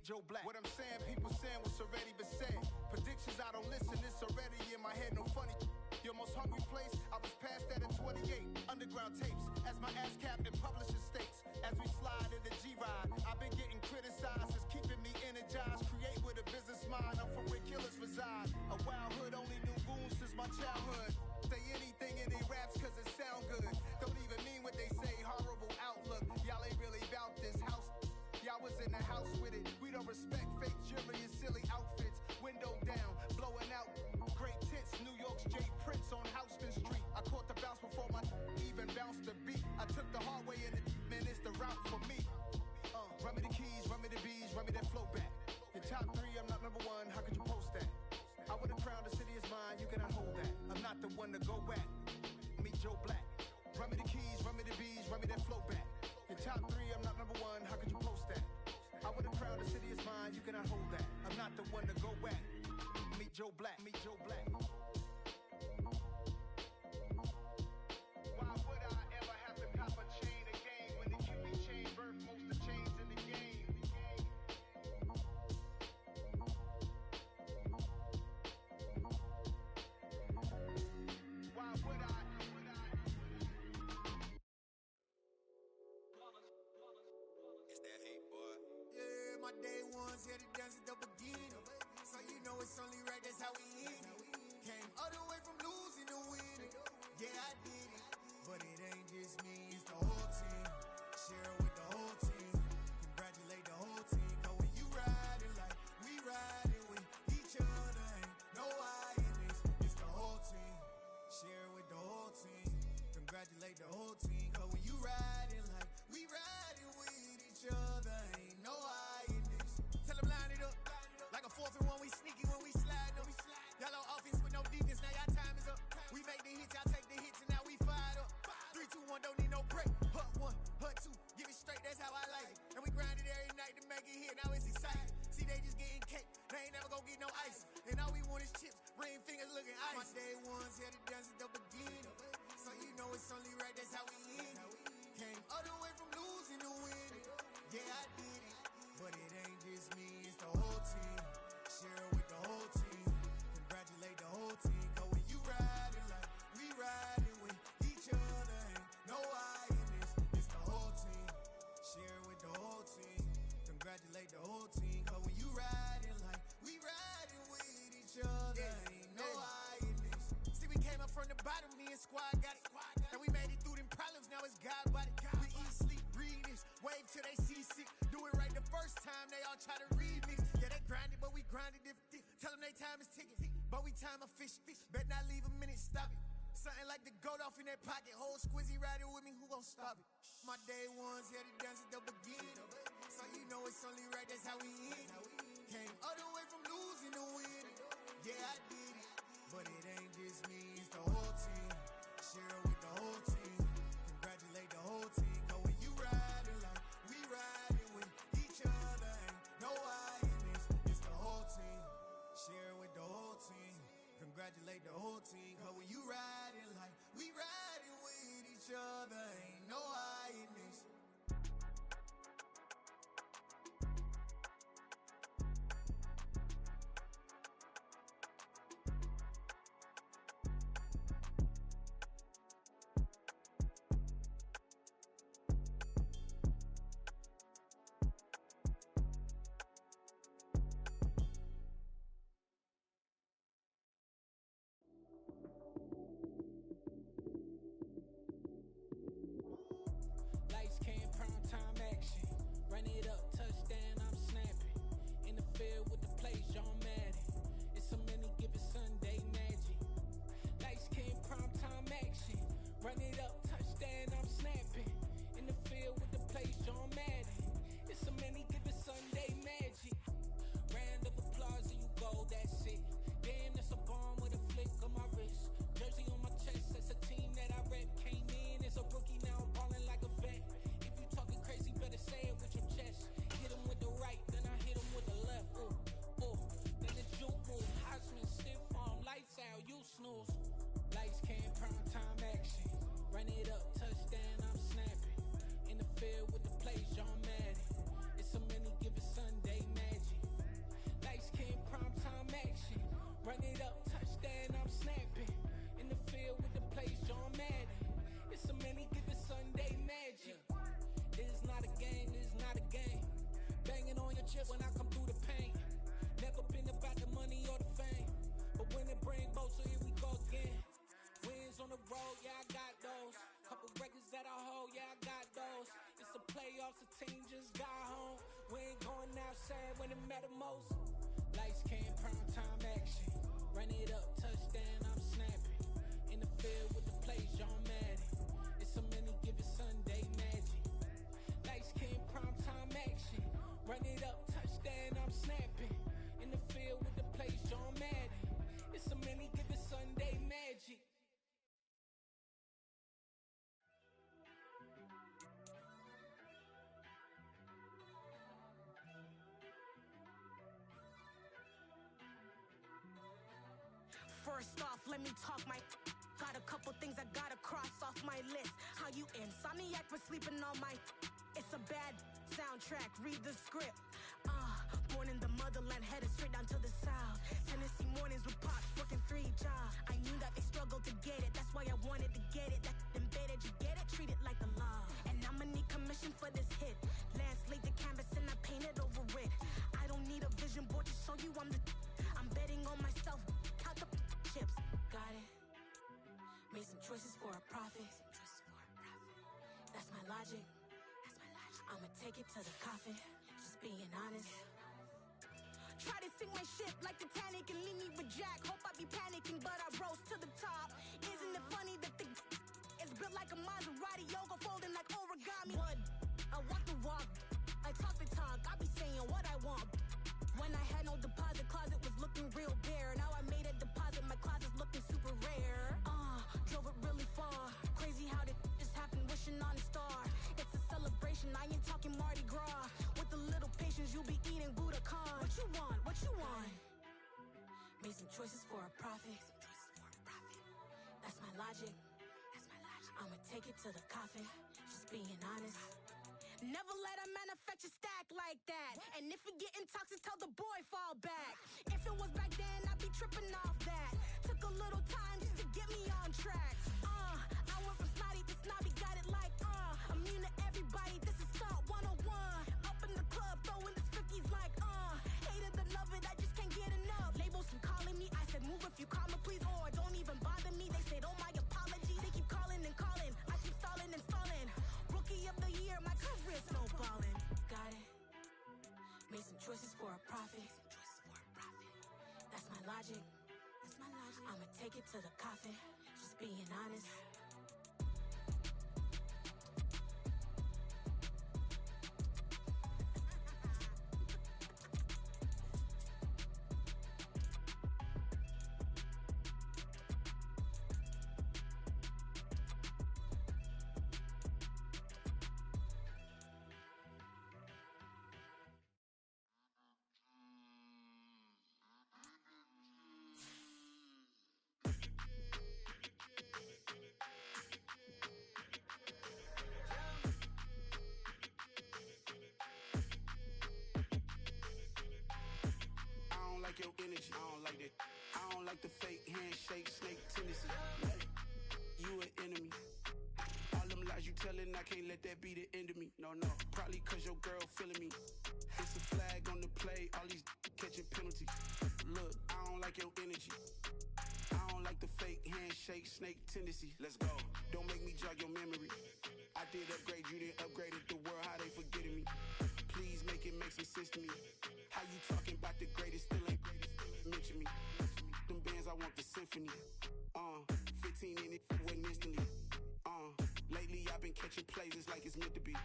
Joe Black. What I'm saying, people saying what's already been said. Predictions, I don't listen, it's already in my head, no funny. Your most hungry place, I was past that at 28. Underground tapes, as my ass cap in publishing states. As we slide in the G-Ride, I've been getting criticized, it's keeping me energized. Create with a business mind, I'm from where killers reside. A wild hood, only knew goons since my childhood. Say anything in they raps cause it sound good. Don't even mean what they say, horrible outlook. Y'all ain't really about this house. Y'all was in the house with it. We don't respect fake jewelry and silly outfits. Window down, blowing out great tits. New York's Jay Prince on Houston Street. I caught the bounce before my even bounced the beat. I took the hard way and it, man, it's the route for me. Run me the keys, run me the bees, run me that flow back. Your top 3, I'm not number 1, how could you post that? I would've crowned the city is mine, you cannot hold that. I'm not the one to go back. Meet Joe Black. Run me the keys, run me the bees, run me that flow back. Your top 3, I'm not number 1, how could you post that? I would've crowned the city is mine, you cannot hold that. I'm not the one to go back. Meet Joe Black, meet Joe Black. Why would I ever have to cop a chain again when the headed down since the beginning. So you know it's only right, that's how we end it. Came all the way from losing to winning. Yeah, I did it, but it ain't just me, it's the whole team. Share it with the whole team. Congratulate the whole team. Cause when you riding like we riding with each other, ain't no I in this, it's the whole team. Share it with the whole team. Congratulate the whole team. Cause when you riding like we riding with each other, ain't no I in this. Tell them line it up. Like a 4th and 1, we sneaky when we slide them. Yellow offense with no defense, now y'all time is up. We make the hits, y'all take the hits, and now we fired up. 3, 2, 1, don't need no break. Hut 1, hut 2, give it straight, that's how I like it. And we grind it every night to make it hit, now it's exciting. See, they just getting cake, they ain't never gonna get no ice. And all we want is chips, ring fingers looking ice. My day ones headed down since the beginning. So you know it's only right, that's how we end it. Came all the way from losing to winning. Yeah, I did it, but it ain't just me, it's the whole team. Share it with the whole team. Congratulate the whole team. Cause when you riding like we riding with each other, ain't no I in this, it's the whole team. Share it with the whole team. Congratulate the whole team. Cause when you riding like we riding with each other, ain't no I in this. See, we came up from the bottom, me and squad got it. And we made it through them problems, now it's God body. We eat, sleep, breathe this, wave till they seasick. Do it right the first time, they all try to remix. Yeah, they grinded, but we grinded different. Tell them they time is ticking, but we time a fish. Bet not leave a minute, stop it. Something like the goat off in that pocket. Whole squizzy riding with me, who gon' stop it? My day ones headed down since the beginning. So you know it's only right, that's how we end it. Came all the way from losing to winning. Yeah, I did it, but it ain't just me, it's the whole team. Share it with the whole team. Congratulate the whole team. Cause when you riding like we riding with each other, ain't no I in this, it's the whole team. Share it with the whole team. Congratulate the whole team. Cause when you riding like we riding with each other, ain't no I in this. Lights came, prime time action. Run it up, touchdown, I'm snapping. In the field with the plays, John Madden. It's a many given Sunday magic. Lights came, prime time action. Run it up, touchdown, I'm snapping. In the field with the plays, John Madden. It's a many given Sunday magic. Round of applause and you go, that's it. Damn, that's a bomb with a flick on my wrist. Jersey on my chest, that's a team that I rep. Came in as a rookie, now I'm ballin' like a vet. If you talking crazy, better say it with your chest. Hit him with the right, then I hit him with the left. Then the juke move, Heisman, stiff arm, lights out, you snooze. Lights came, prime time action. Run it up, touchdown, I'm snapping. In the field with the plays, John Madden. It's a many given Sunday magic. Lights came, prime time action. Run it up, touchdown, I'm snapping. In the field with the plays, John Madden. It's a many given Sunday magic. This is not a game, this is not a game. Banging on your chip when I come through the paint. Never been about the money or the fame, but when it bring both, so here we go again. Wins on the road, yeah, I got those. Couple records that I hold, yeah, I got those. It's the playoffs, the team just got home. We ain't going outside when it matter most. Lights came, prime time action. Run it up, touchdown, I'm snapping. In the field with the plays, John Madden. It's a many given Sunday magic. Lights came, prime time action. Run it up, touchdown, I'm snapping. In the field with the plays, John Madden. It's a many given Sunday magic. First off, let me talk my. Got a couple things I gotta cross off my list. How you insomniac for sleeping on my. It's a bad soundtrack, read the script. Born in the motherland, headed straight down to the south. Tennessee mornings with pops, working 3 jobs. I knew that they struggled to get it, that's why I wanted to get it. That embedded, you get it, treat it like a law. And I'ma need commission for this hit. Last laid the canvas and I painted over it. I don't need a vision board to show you I'm betting on myself. Count the chips. Got it. Made some choices for a profit. That's my logic. I'ma take it to the coffin. Just being honest. Try to sink my ship like Titanic and leave me with Jack. Hope I be panicking, but I rose to the top. Isn't it funny that the is built like a Maserati, yoga folding like origami? What? I walk the walk, I talk the talk. I be saying what I want. When I had no deposit, closet was looking real bare. Now I made a deposit, my closet's looking super rare. Drove it really far. Crazy how that just happened, wishing on a star. It's a celebration, I ain't talking Mardi Gras. With a little patience, you'll be eating Budokan. What you want? What you want? Made some choices for a profit. That's my logic. I'ma take it to the coffin. Just being honest. Never let a manufacture stack like that. And if it getting toxic, tell the boy fall back. If it was back then, I'd be tripping off that. Took a little time just to get me on track. I went from snotty to snobby, got it like immune to everybody, this is Salt 101. Up in the club, throwing the 50s like hate it or love it, I just can't get enough. Labels keep calling me, I said move if you call me please, or don't even bother me. They said oh my apologies, they keep calling and calling. I keep stalling and stalling. Rookie of the year, my career snowballing. Got it. Made some choices for a profit. That's my logic. I'ma take it to the coffin. Just being honest. Your energy, I don't like that. I don't like the fake handshake, snake tendency. You an enemy. All them lies you telling, I can't let that be the end of me. No, probably cause your girl feeling me. It's a flag on the play, all these catching penalties. Look, I don't like your energy. I don't like the fake handshake, snake tendency. Let's go. Don't make me jog your memory. I did upgrade, you didn't upgrade it. The world, how they forgetting me. Please make it make some sense to me. How you talking about the greatest, still ain't mention me. Them bands, I want the symphony. 15 in it, went instantly. Lately I've been catching plays, it's like it's meant to be.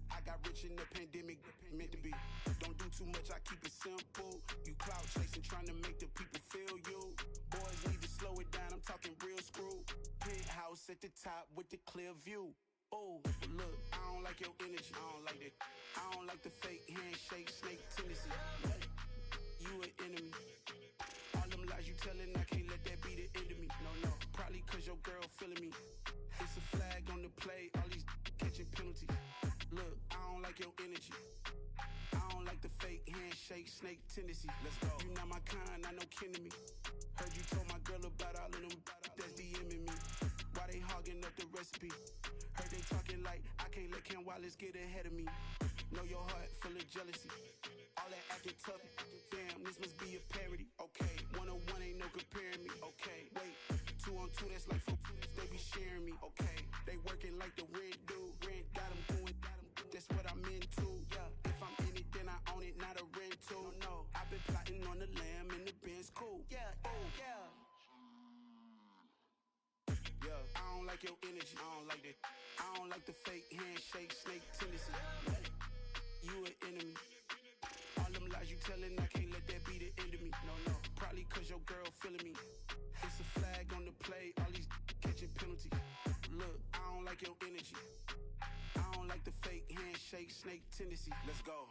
I got rich in the pandemic, meant to be. Don't do too much, I keep it simple. You clout chasing, trying to make the people feel you. Boys need to slow it down, I'm talking real screw. Penthouse at the top with the clear view. Oh, look, I don't like your energy, I don't like that. I don't like the fake handshake, snake tendency. You an enemy. All them lies you telling, I can't let that be the end of me. No, probably cause your girl feeling me. It's a flag on the play, all these catching penalties. Look, I don't like your energy. I don't like the fake handshake, snake tendency. Let's go. You not my kind, I know kin to me. Heard you told my girl about all of them that's DMing me. Why they hogging up the recipe? Heard they talking like I can't let Ken Wallace get ahead of me. Know your heart full of jealousy. All that acting tough, damn, this must be a parody. Okay, 1-on-1 ain't no comparing me. Okay, wait, 2-on-2, that's like 4, they be sharing me. Okay, they working like the rent dude. Rent got them going, that's what I'm into. Yeah, if I'm in it, then I own it, not a rental. No, I've been plotting on the lamb and the Benz cool. Yeah, yeah. I don't like your energy, I don't like that. I don't like the fake handshake, snake tendency. You an enemy. All them lies you telling, I can't let that be the end of me. No, probably cause your girl feeling me. It's a flag on the play, all these catching penalties. Look, I don't like your energy. I don't like the fake handshake, snake tendency. Let's go.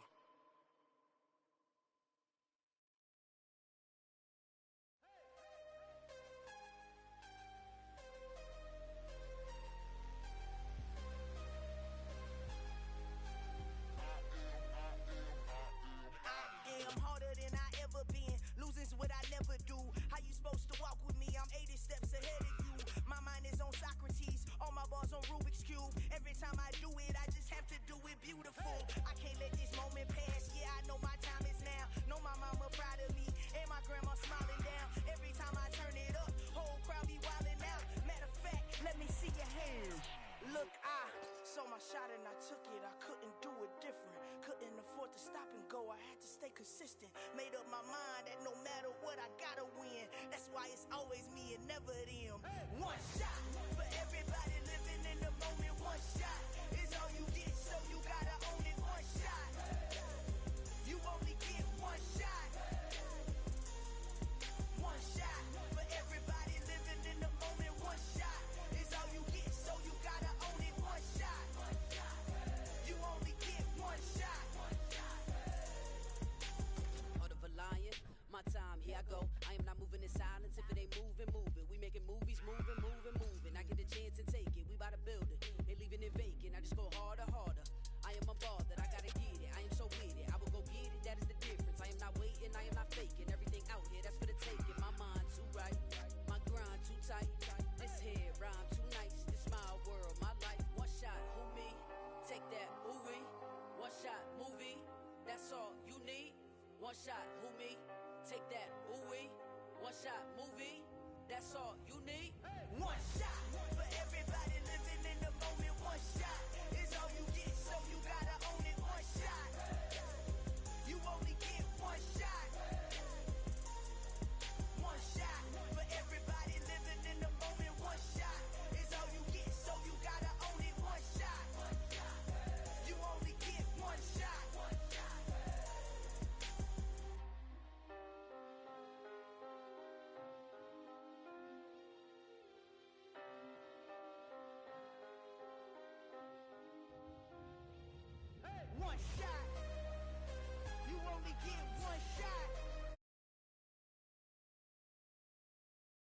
What I never do. How you supposed to walk with me? I'm 80 steps ahead of you. My mind is on Socrates, all my bars on Rubik's Cube. Every time I do it, I just have to do it beautiful. I can't let this moment afford to stop and go. I had to stay consistent. Made up my mind that no matter what, I gotta win. That's why it's always me and never them. One shot for everybody living in the moment. One shot is all you get, so you gotta own it. One shot. You only get one shot. One shot for everybody living in the moment. One shot is all you get, so you gotta own it. One shot. You only get one shot. Heart of a lion, my time, here I go. I am not moving in silence. If it ain't moving, moving. We making movies, moving, moving, moving. I get a chance and take it. We bout to build it. They leaving it vacant. I just go harder, harder. I am a ball that I gotta get it. I am so with it. I will go get it. That is the difference. I am not waiting. I am not faking. Everything out here, that's for the taking. My mind too right. My grind too tight. This head rhyme too nice. This my world, my life. One shot, who me? Take that, who we? One shot, movie. That's all you need. One shot, who me? Take that, who we? One shot, movie. That's all you need.